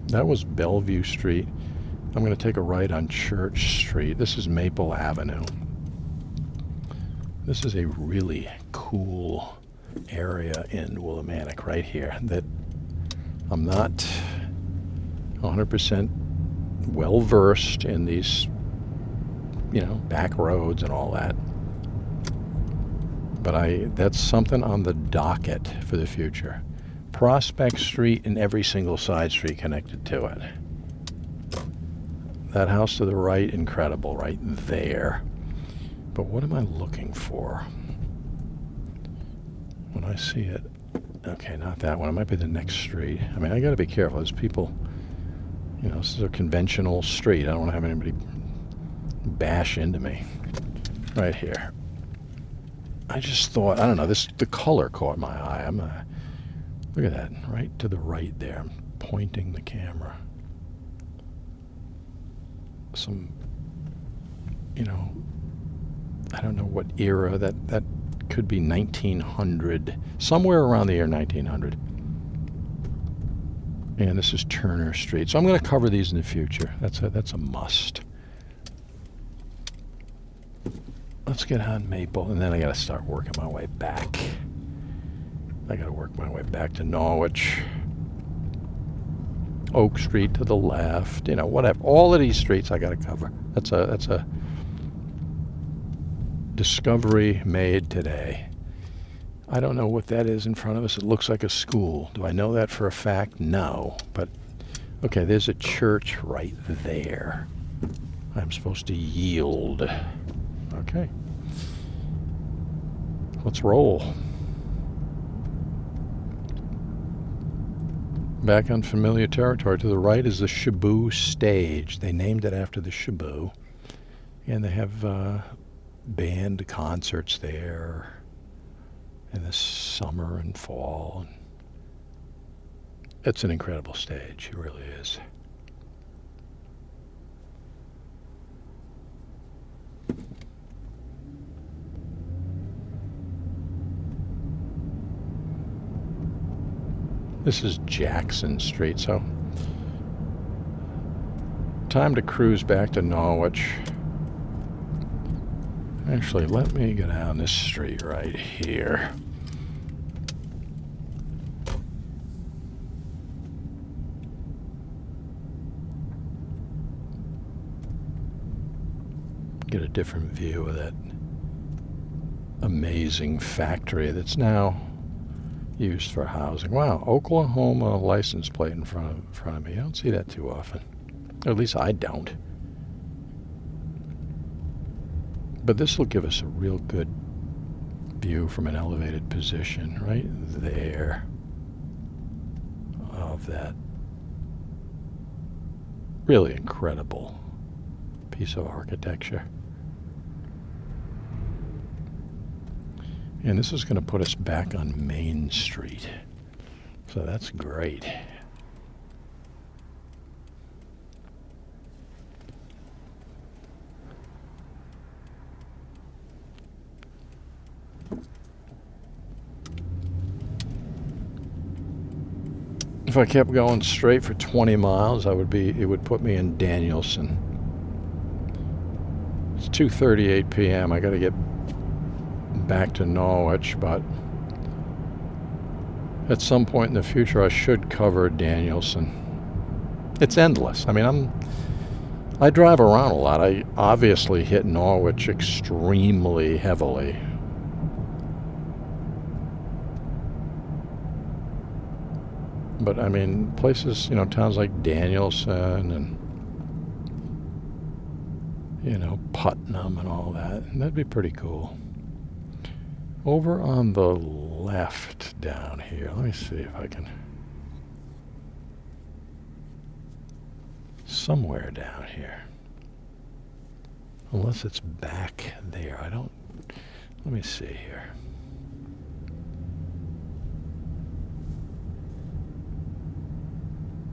That was Bellevue Street. I'm going to take a right on Church Street. This is Maple Avenue. This is a really cool area in Willimantic right here that I'm not 100% well versed in these, you know, back roads and all that. But that's something on the docket for the future. Prospect Street and every single side street connected to it. That house to the right, incredible, right there. But what am I looking for when I see it? Okay, not that one. It might be the next street. I mean, I got to be careful. There's people, you know, this is a conventional street. I don't want to have anybody bash into me. Right here. I just thought, I don't know, the color caught my eye. Look at that, right to the right there. I'm pointing the camera. Some, you know, I don't know what era that could be 1900, somewhere around the year 1900. And this is Turner Street. So I'm going to cover these in the future. That's a must. Let's get on Maple, and then I got to start working my way back. I got to work my way back to Norwich. Oak Street to the left, you know, whatever. All of these streets I got to cover. That's a discovery made today. I don't know what that is in front of us. It looks like a school. Do I know that for a fact? No. But, okay, there's a church right there. I'm supposed to yield. Okay. Let's roll. Back on familiar territory. To the right is the Shaboo Stage. They named it after the Shaboo. And they have band concerts there in the summer and fall. It's an incredible stage. It really is. This is Jackson Street, so time to cruise back to Norwich. Actually, let me go down this street right here. Get a different view of that amazing factory that's now used for housing. Wow, Oklahoma license plate in front of me. I don't see that too often. Or at least I don't. But this will give us a real good view from an elevated position right there of that really incredible piece of architecture. And this is going to put us back on Main Street. So that's great. If I kept going straight for 20 miles, it would put me in Danielson. It's 2:38 p.m. I got to get back to Norwich, but at some point in the future I should cover Danielson. It's endless. I mean, I drive around a lot. I obviously hit Norwich extremely heavily. But I mean, places, towns like Danielson and, Putnam and all that. And that'd be pretty cool. Over on the left down here, let me see if I can. Somewhere down here. Unless it's back there. Let me see here.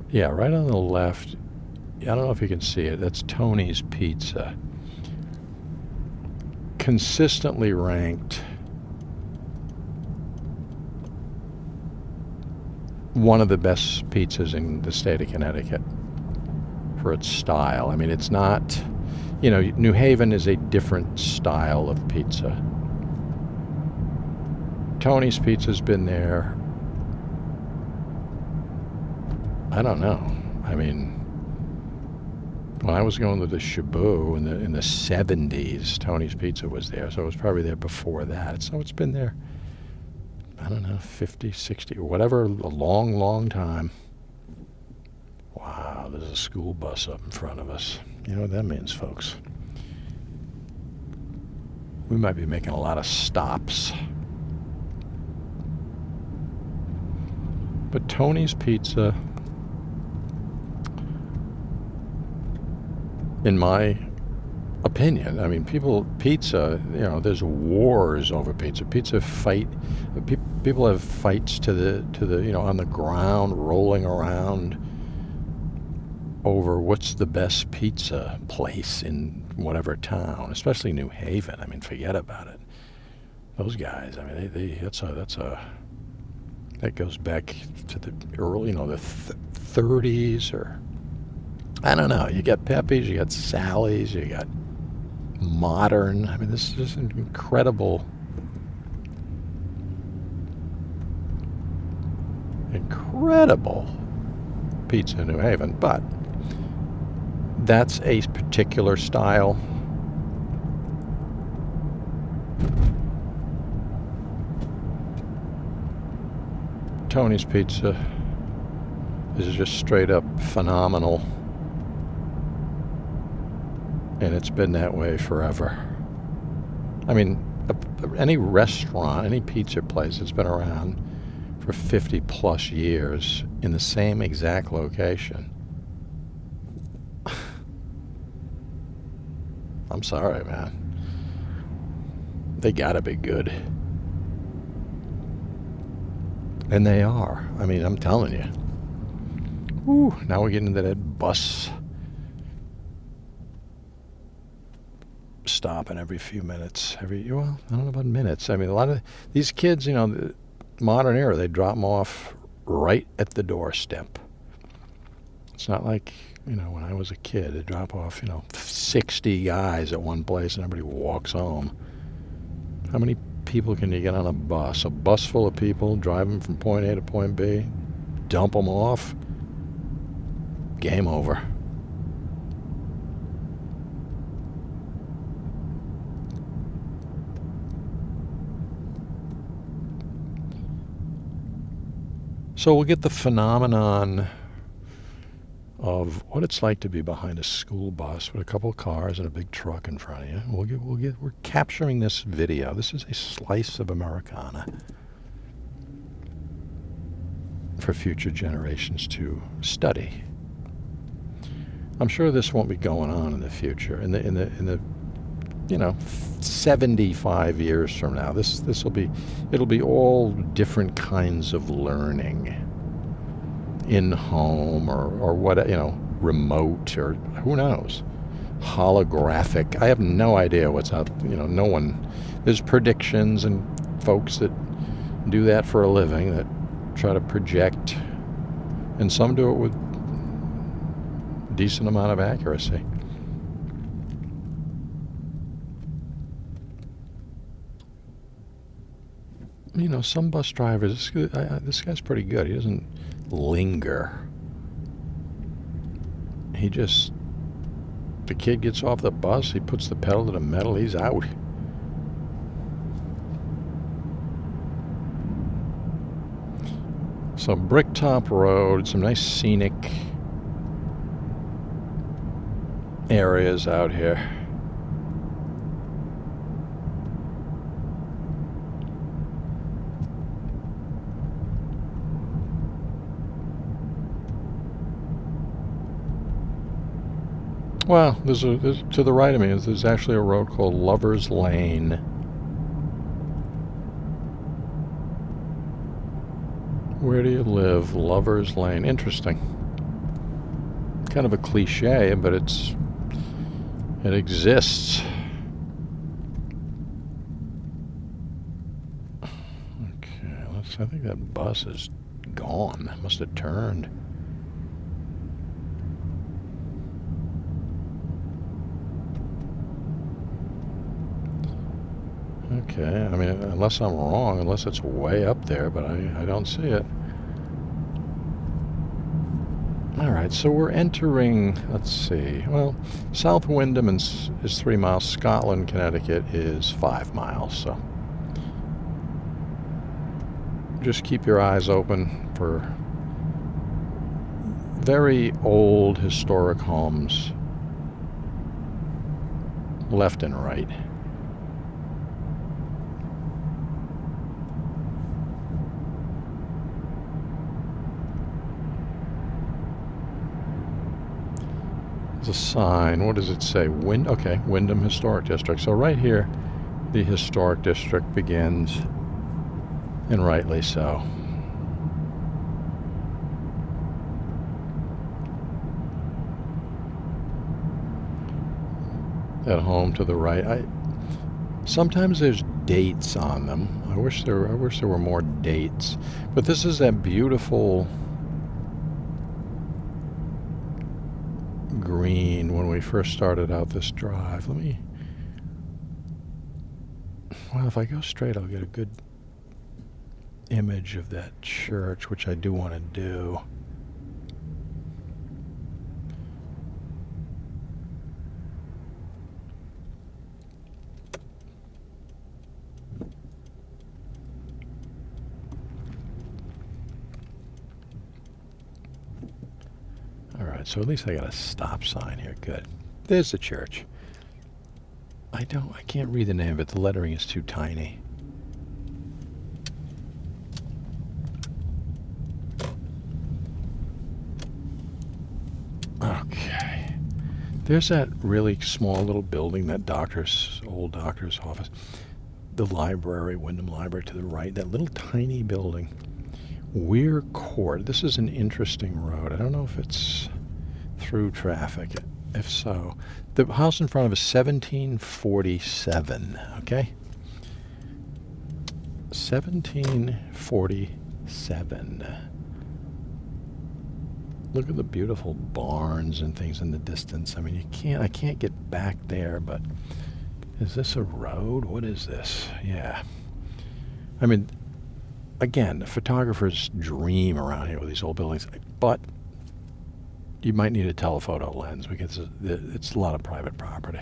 Yeah, right on the left. I don't know if you can see it. That's Tony's Pizza. Consistently ranked one of the best pizzas in the state of Connecticut for its style. I mean, it's not, New Haven is a different style of pizza. Tony's Pizza's been there, I don't know. I mean, when I was going to the Shabu in the 70s, Tony's Pizza was there, so it was probably there before that. So it's been there, I don't know, 50, 60, or whatever, a long, long time. Wow, there's a school bus up in front of us. You know what that means, folks? We might be making a lot of stops. But Tony's Pizza, in my opinion, I mean, pizza, there's wars over pizza. People have fights to the, on the ground, rolling around over what's the best pizza place in whatever town, especially New Haven. I mean, forget about it. Those guys, I mean, that goes back to the early, the 30s or, I don't know. You got Pepe's, you got Sally's, you got Modern. I mean, this is just an incredible pizza in New Haven. But that's a particular style. Tony's Pizza is just straight up phenomenal. And it's been that way forever. I mean, any restaurant, any pizza place that's been around for 50 plus years in the same exact location. I'm sorry, man. They gotta be good. And they are. I mean, I'm telling you. Whew, now we're getting into that bus stopping every few minutes. I don't know about minutes. I mean, a lot of these kids, the modern era, they drop them off right at the doorstep. It's not like, when I was a kid, they drop off, 60 guys at one place and everybody walks home. How many people can you get on a bus? A bus full of people, drive them from point A to point B, dump them off, game over. So we'll get the phenomenon of what it's like to be behind a school bus with a couple of cars and a big truck in front of you. We're capturing this video. This is a slice of Americana for future generations to study. I'm sure this won't be going on in the future. In the 75 years from now, it'll be all different kinds of learning, in home or what, remote, or who knows, holographic. I have no idea what's out. No one. There's predictions and folks that do that for a living, that try to project, and some do it with decent amount of accuracy. You know, some bus drivers, this guy's pretty good. He doesn't linger. He just, the kid gets off the bus, he puts the pedal to the metal, he's out. So Bricktop Road, some nice scenic areas out here. Well, there's to the right of me, there's actually a road called Lover's Lane. Where do you live? Lover's Lane. Interesting. Kind of a cliche, but it exists. Okay, I think that bus is gone. Must have turned. Okay, I mean, unless I'm wrong, unless it's way up there, but I don't see it. Alright, so we're entering, let's see, well, South Windham is 3 miles, Scotland, Connecticut is 5 miles, so just keep your eyes open for very old historic homes, left and right. There's a sign. What does it say? Okay, Windham Historic District. So right here, the historic district begins, and rightly so. That home to the right. Sometimes there's dates on them. I wish there were more dates. But this is that beautiful green when we first started out this drive. Well, if I go straight, I'll get a good image of that church, which I do want to do. Alright, so at least I got a stop sign here. Good. There's the church. I can't read the name of it. The lettering is too tiny. Okay. There's that really small little building, that old doctor's office. The library, Windham Library to the right. That little tiny building. Weir Court. This is an interesting road. I don't know if it's through traffic. If so, the house in front of us, 1747. Okay, 1747. Look at the beautiful barns and things in the distance. I mean, I can't get back there, but is this a road? What is this? Yeah. I mean, again, a photographer's dream around here with these old buildings, but you might need a telephoto lens because it's a lot of private property.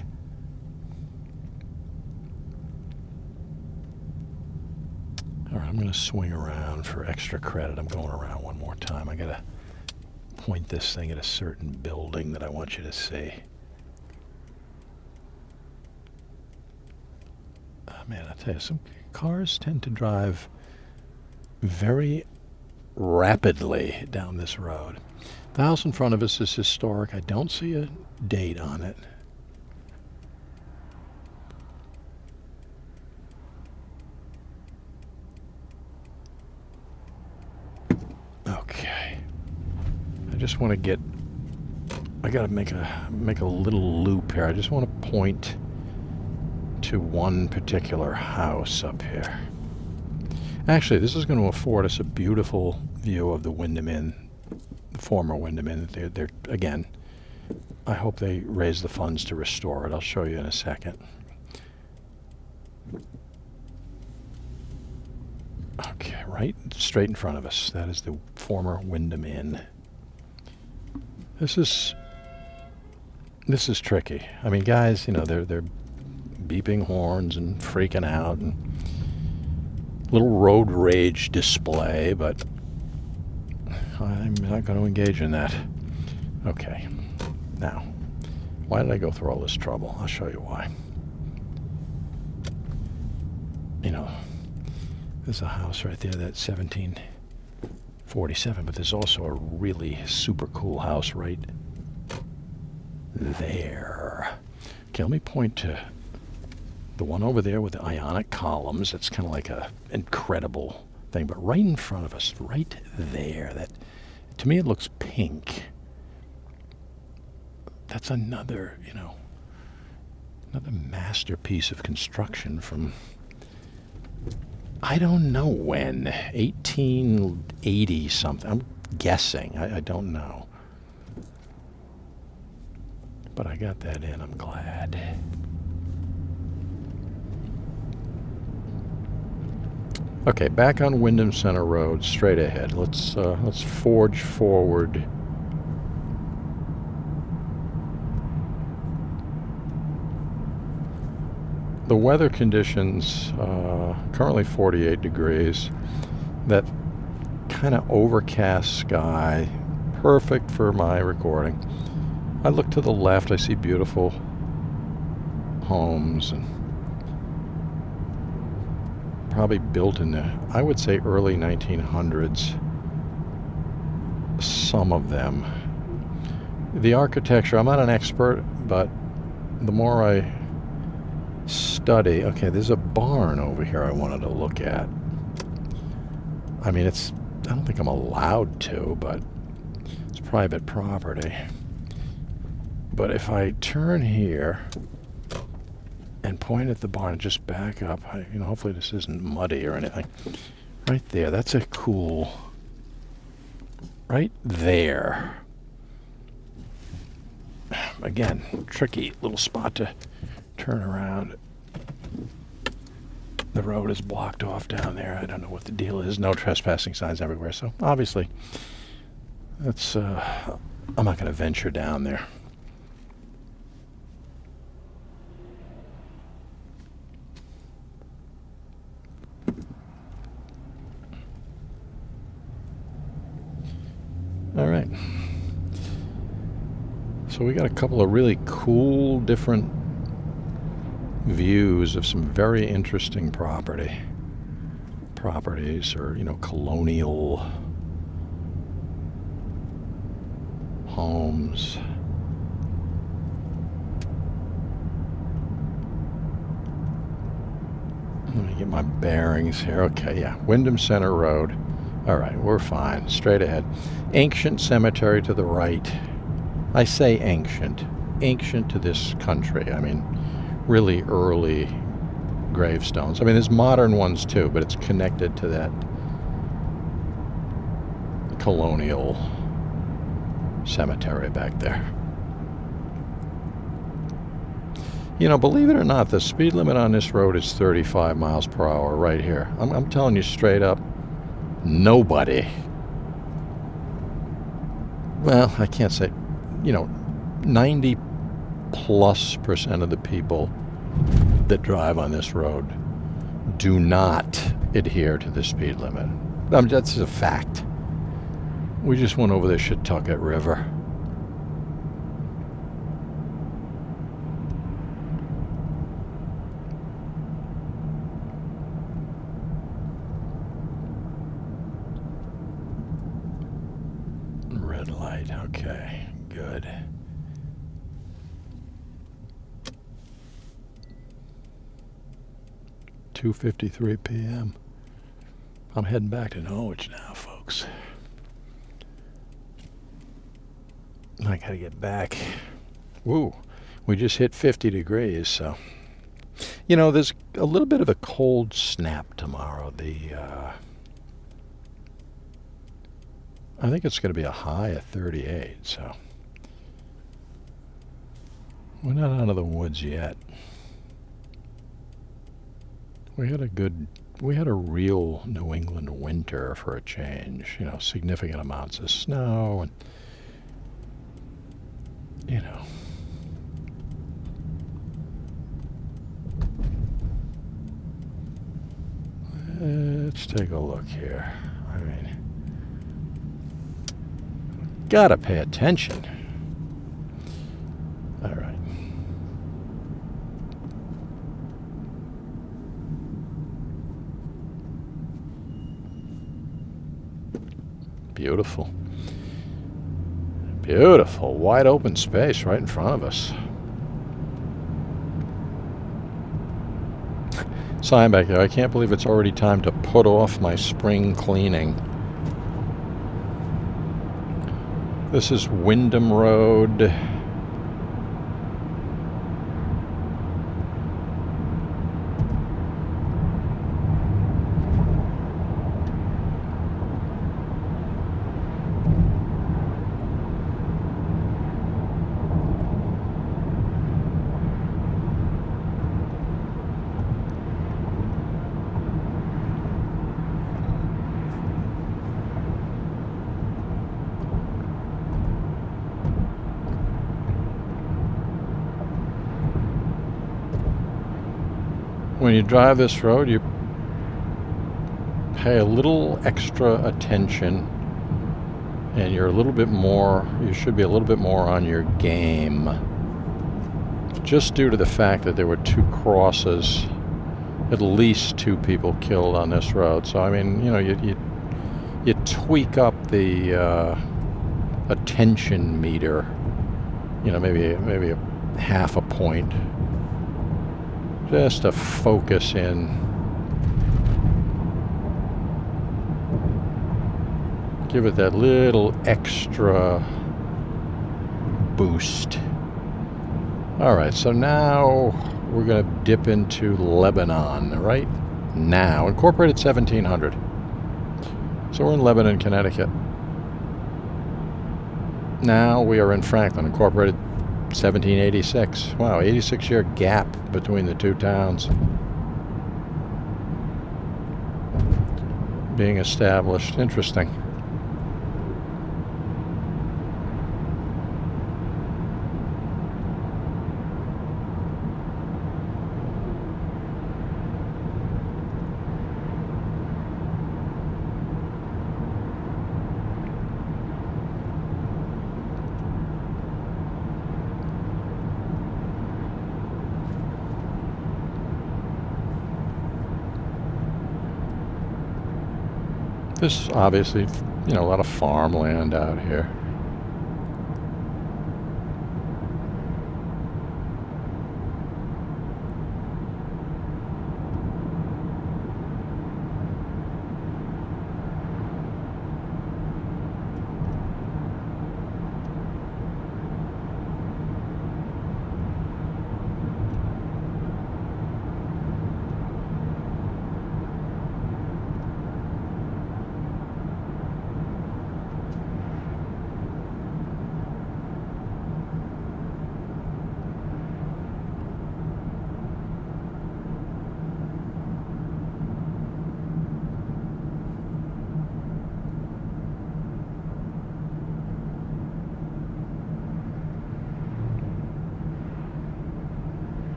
All right, I'm going to swing around for extra credit. I'm going around one more time. I got to point this thing at a certain building that I want you to see. Man, I'll tell you, some cars tend to drive very rapidly down this road. The house in front of us is historic. I don't see a date on it. Okay. I just want to I gotta make a little loop here. I just want to point to one particular house up here. Actually, this is going to afford us a beautiful view of the Windham Inn, the former Windham Inn. They're again, I hope they raise the funds to restore it. I'll show you in a second. right straight in front of us. That is the former Windham Inn. This is tricky. I mean, guys, they're beeping horns and freaking out and little road rage display, but I'm not going to engage in that. Okay, now, why did I go through all this trouble? I'll show you why. There's a house right there that's 1747, but there's also a really super cool house right there. Okay, let me point to the one over there with the ionic columns. It's kind of like a incredible thing, but right in front of us, right there, that to me it looks pink. That's another masterpiece of construction from, I don't know when, 1880 something. I'm guessing. I don't know. But I got that in. I'm glad. Okay, back on Windham Center Road, straight ahead. Let's forge forward. The weather conditions, currently 48 degrees. That kind of overcast sky, perfect for my recording. I look to the left, I see beautiful homes, and probably built in the, I would say, early 1900s. Some of them. The architecture, I'm not an expert, but the more I study, okay, there's a barn over here I wanted to look at. I mean, I don't think I'm allowed to, but it's private property. But if I turn here and point at the barn and just back up, hopefully this isn't muddy or anything. Right there, that's a cool, right there. Again, tricky little spot to turn around. The road is blocked off down there. I don't know what the deal is. No trespassing signs everywhere. So obviously, that's I'm not going to venture down there. All right. So we got a couple of really cool, different views of some very interesting properties, or colonial homes. Let me get my bearings here. Okay, yeah, Windham Center Road. All right, we're fine. Straight ahead. Ancient cemetery to the right. I say ancient to this country. I mean, really early gravestones. I mean, there's modern ones too, but it's connected to that colonial cemetery back there. Believe it or not, the speed limit on this road is 35 miles per hour right here. I'm telling you straight up, nobody, well, I can't say, 90+% of the people that drive on this road do not adhere to the speed limit. That's a fact. We just went over the Shetucket River. Red light, okay, good. $2:53 p.m. I'm heading back to Norwich now, folks. I gotta get back. Woo, we just hit 50 degrees, so. There's a little bit of a cold snap tomorrow. I think it's going to be a high of 38, so. We're not out of the woods yet. We had a good we had a real New England winter for a change. You know, significant amounts of snow, and you know. Let's take a look here. I mean, gotta pay attention. All right. Beautiful. Beautiful. Wide open space right in front of us. Sign back there. I can't believe it's already time to put off my spring cleaning. This is Windham Road. When you drive this road, you pay a little extra attention, and you're a little bit more, you should be a little bit more on your game, just due to the fact that there were 2 crosses, at least 2 people killed on this road. So I mean, you know, you tweak up the attention meter, you know, maybe a half a point, just to focus in. Give it that little extra boost. All right, so now we're going to dip into Lebanon right now. Incorporated 1700. So we're in Lebanon, Connecticut. Now we are in Franklin, incorporated 1786. Wow, 86-year gap between the 2 towns being established. Interesting. This obviously, you know, a lot of farmland out here.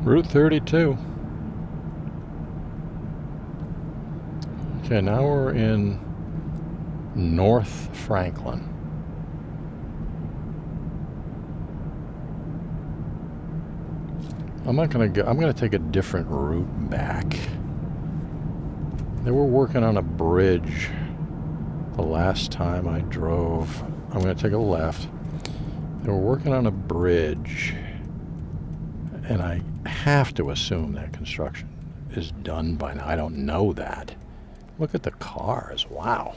Route 32. Okay, now we're in North Franklin. I'm gonna take a different route back. They were working on a bridge the last time I drove. I'm gonna take a left. They were working on a bridge, and I have to assume that construction is done by now. I don't know that. Look at the cars. Wow.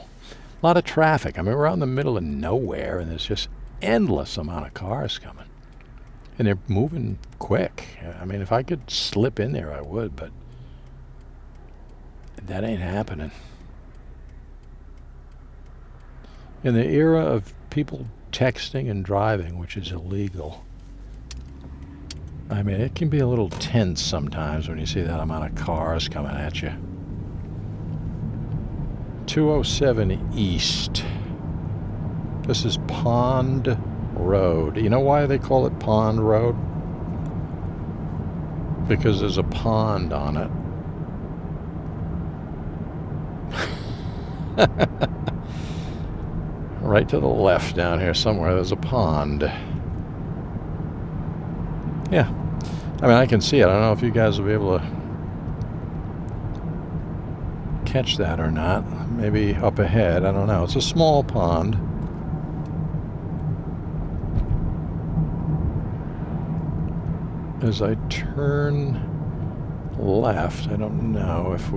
A lot of traffic. I mean, we're out in the middle of nowhere, and there's just endless amount of cars coming. And they're moving quick. I mean, if I could slip in there, I would, but that ain't happening. In the era of people texting and driving, which is illegal, I mean, it can be a little tense sometimes when you see that amount of cars coming at you. 207 East. This is Pond Road. You know why they call it Pond Road? Because there's a pond on it. Right to the left down here somewhere, there's a pond. Yeah. I mean, I can see it. I don't know if you guys will be able to catch that or not. Maybe up ahead. I don't know. It's a small pond. As I turn left, I don't know if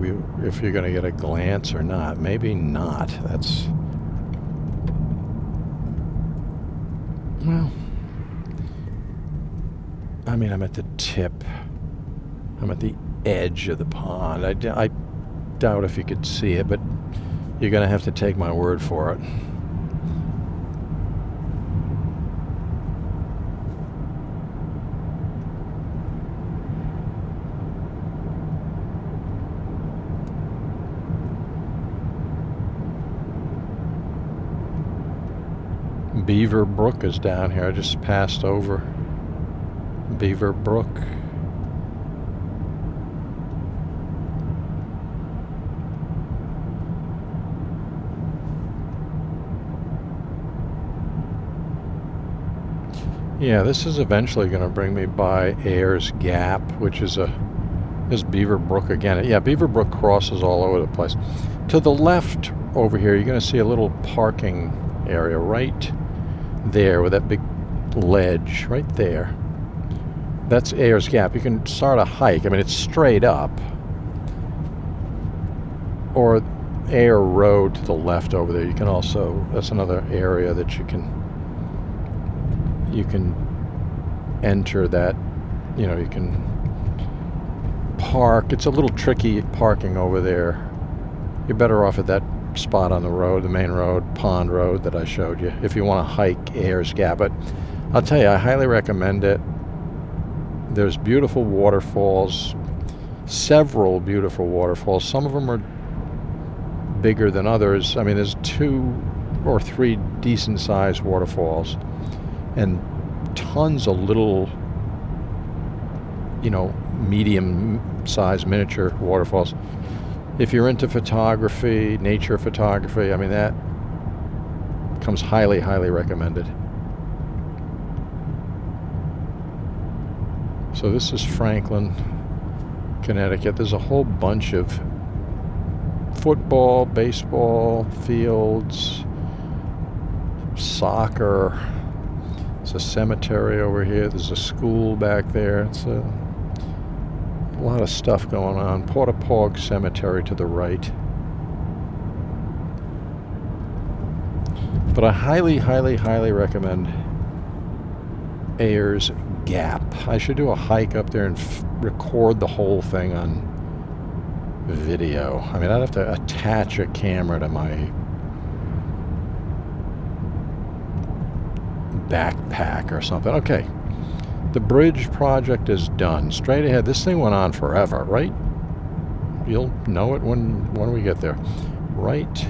you're going to get a glance or not. Maybe not. That's, well, I mean, I'm at the tip. I'm at the edge of the pond. I doubt if you could see it, but you're going to have to take my word for it. Beaver Brook is down here. I just passed over Beaver Brook. Yeah, this is eventually going to bring me by Ayers Gap, which is this Beaver Brook again. Yeah, Beaver Brook crosses all over the place. To the left over here, you're going to see a little parking area right there with that big ledge right there. That's Ayers Gap. You can start a hike. I mean, it's straight up. Or Ayer Road to the left over there. You can also, that's another area that you can enter that, you know, you can park. It's a little tricky parking over there. You're better off at that spot on the road, the main road, Pond Road that I showed you, if you want to hike Ayers Gap. But I'll tell you, I highly recommend it. There's beautiful waterfalls, several beautiful waterfalls. Some of them are bigger than others. I mean, there's 2 or 3 decent sized waterfalls and tons of little, you know, medium sized miniature waterfalls. If you're into photography, nature photography, I mean, that comes highly, highly recommended. So this is Franklin, Connecticut. There's a whole bunch of football, baseball fields, soccer. There's a cemetery over here. There's a school back there. It's a lot of stuff going on. Portapog Cemetery to the right. But I highly, highly, highly recommend Ayers Gap. I should do a hike up there and record the whole thing on video. I mean, I'd have to attach a camera to my backpack or something. Okay. The bridge project is done. Straight ahead. This thing went on forever, right? You'll know it when we get there. Right,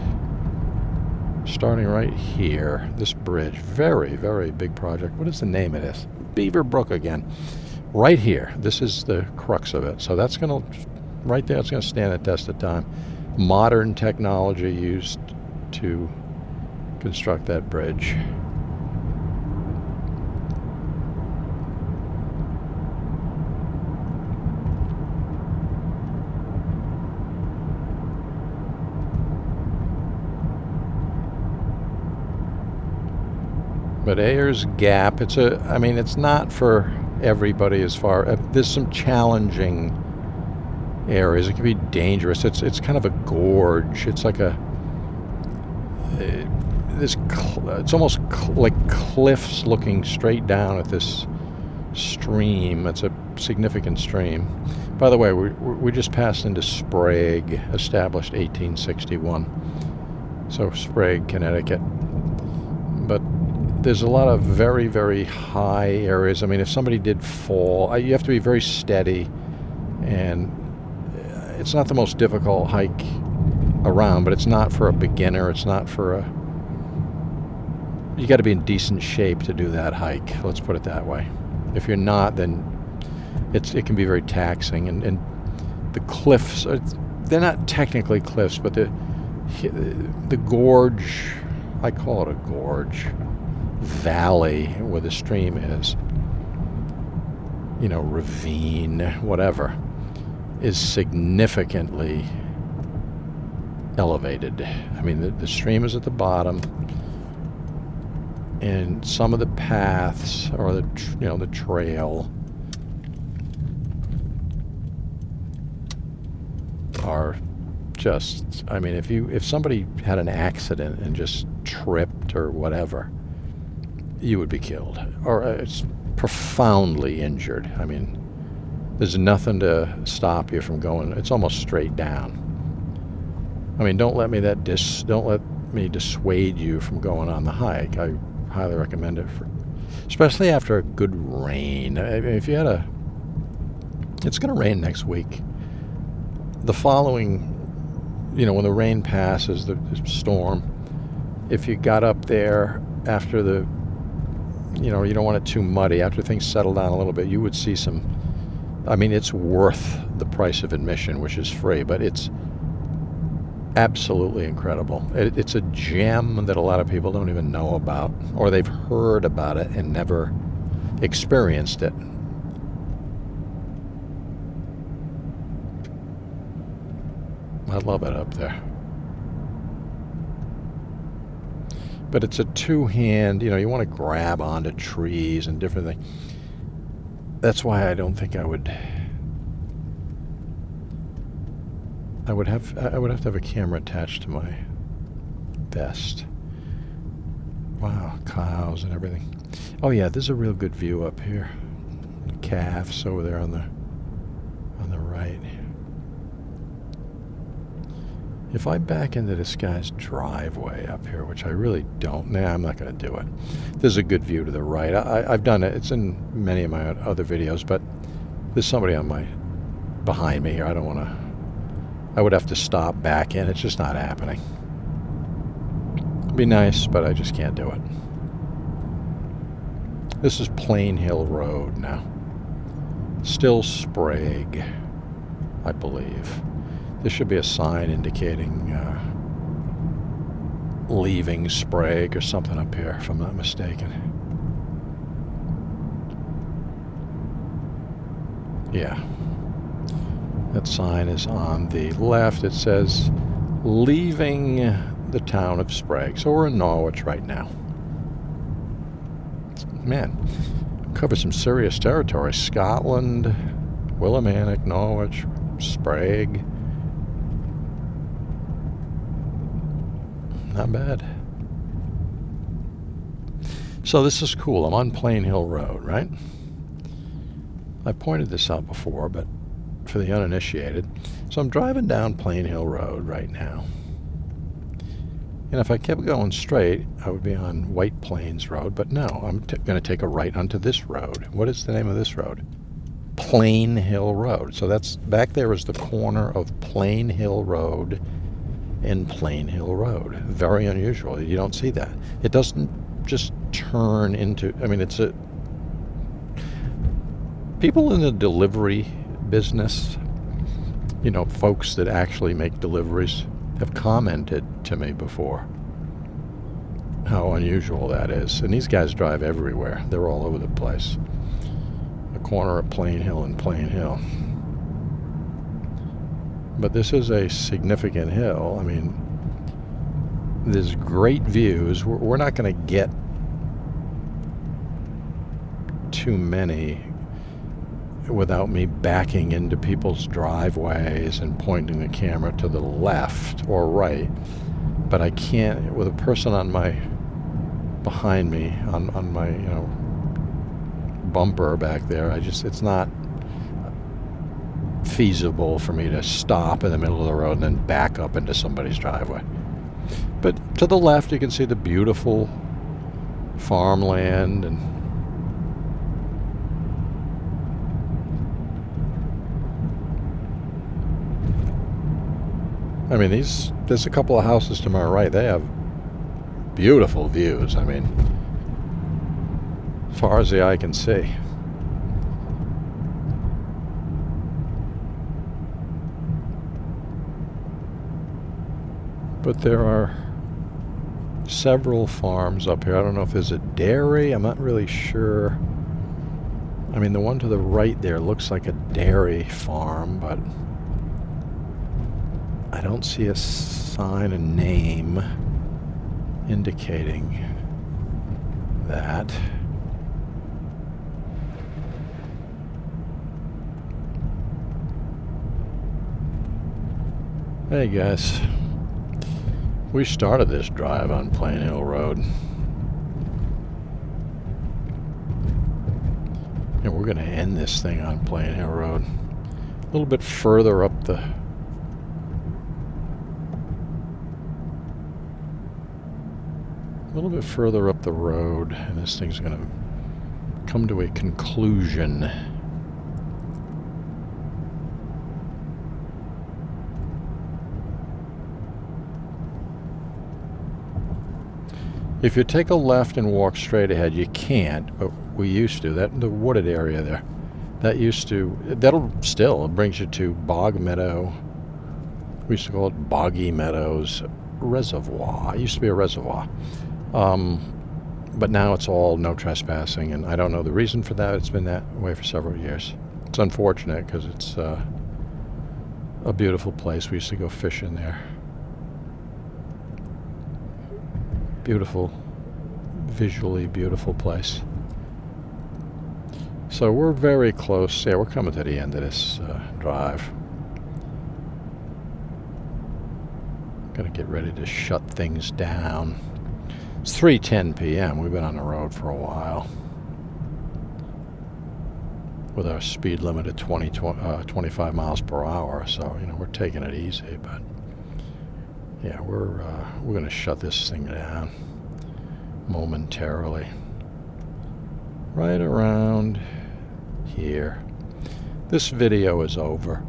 starting right here. This bridge. Very, very big project. What is the name of this? Beaver Brook again. Right here. This is the crux of it. So that's going to, right there, it's going to stand the test of time. Modern technology used to construct that bridge. But Ayers Gap, I mean, it's not for everybody as far, there's some challenging areas. It can be dangerous. It's kind of a gorge. It's like it's almost like cliffs looking straight down at this stream. It's a significant stream. By the way, we just passed into Sprague, established 1861. So Sprague, Connecticut. But there's a lot of very, very high areas. I mean, if somebody did fall, you have to be very steady, and it's not the most difficult hike around, but it's not for a beginner. It's not for a... You got to be in decent shape to do that hike. Let's put it that way. If you're not, then it can be very taxing. And the cliffs, they're not technically cliffs, but the gorge, I call it a gorge, valley where the stream is, ravine, whatever, is significantly elevated. I mean, the stream is at the bottom, and some of the paths or the trail are just, I mean, if somebody had an accident and just tripped or whatever, you would be killed, or it's profoundly injured. I mean, there's nothing to stop you from going. It's almost straight down. I mean, don't let me dissuade you from going on the hike. I highly recommend it, especially after a good rain. I mean, if you had it's going to rain next week. The following, when the rain passes, the storm, if you got up there after the, you don't want it too muddy, after things settle down a little bit, you would see some, I mean, it's worth the price of admission, which is free, but it's absolutely incredible. It's a gem that a lot of people don't even know about, or they've heard about it and never experienced it. I love it up there. But it's a two-hand, you want to grab onto trees and different things. That's why I don't think I would have to have a camera attached to my vest. Wow, cows and everything. Oh yeah, there's a real good view up here. The calves over there on the right. If I back into this guy's driveway up here, which I really don't, I'm not going to do it. There's a good view to the right. I've done it. It's in many of my other videos, but there's somebody behind me here. I would have to stop back in. It's just not happening. It'd be nice, but I just can't do it. This is Plain Hill Road now. Still Sprague, I believe. There should be a sign indicating leaving Sprague or something up here, if I'm not mistaken. Yeah. That sign is on the left. It says, leaving the town of Sprague. So we're in Norwich right now. Man, covered some serious territory. Scotland, Willimantic, Norwich, Sprague. Not bad. So this is cool. I'm on Plain Hill Road, right? I pointed this out before, but for the uninitiated. So I'm driving down Plain Hill Road right now. And if I kept going straight, I would be on White Plains Road, but no, I'm going to take a right onto this road. What is the name of this road? Plain Hill Road. So that's back there is the corner of Plain Hill Road and Plain Hill Road. Very unusual. You don't see that. It doesn't just turn into, I mean, people in the delivery business, folks that actually make deliveries, have commented to me before how unusual that is. And these guys drive everywhere. They're all over the place. The corner of Plain Hill and Plain Hill. But this is a significant hill. I mean, there's great views. We're not going to get too many without me backing into people's driveways and pointing the camera to the left or right. But I can't, with a person behind me, on my, bumper back there, it's not feasible for me to stop in the middle of the road and then back up into somebody's driveway. But to the left, you can see the beautiful farmland, and I mean, there's a couple of houses to my right. They have beautiful views. I mean, as far as the eye can see. But there are several farms up here. I don't know if there's a dairy. I'm not really sure. I mean, the one to the right there looks like a dairy farm, but I don't see a sign, a name indicating that. Hey guys, we started this drive on Plain Hill Road, and we're going to end this thing on Plain Hill Road. A little bit further up the road, and this thing's going to come to a conclusion. If you take a left and walk straight ahead, you can't, but we used to. That the wooded area there, it brings you to Bog Meadow. We used to call it Boggy Meadows Reservoir. It used to be a reservoir. But now it's all no trespassing, and I don't know the reason for that. It's been that way for several years. It's unfortunate because it's a beautiful place. We used to go fishing there. Beautiful, visually beautiful place. So we're very close. Yeah, we're coming to the end of this drive. Gonna get ready to shut things down. It's 3:10 p.m. We've been on the road for a while with our speed limit at 25 miles per hour. So, you know, we're taking it easy, but yeah, we're going to shut this thing down momentarily. Right around here. This video is over.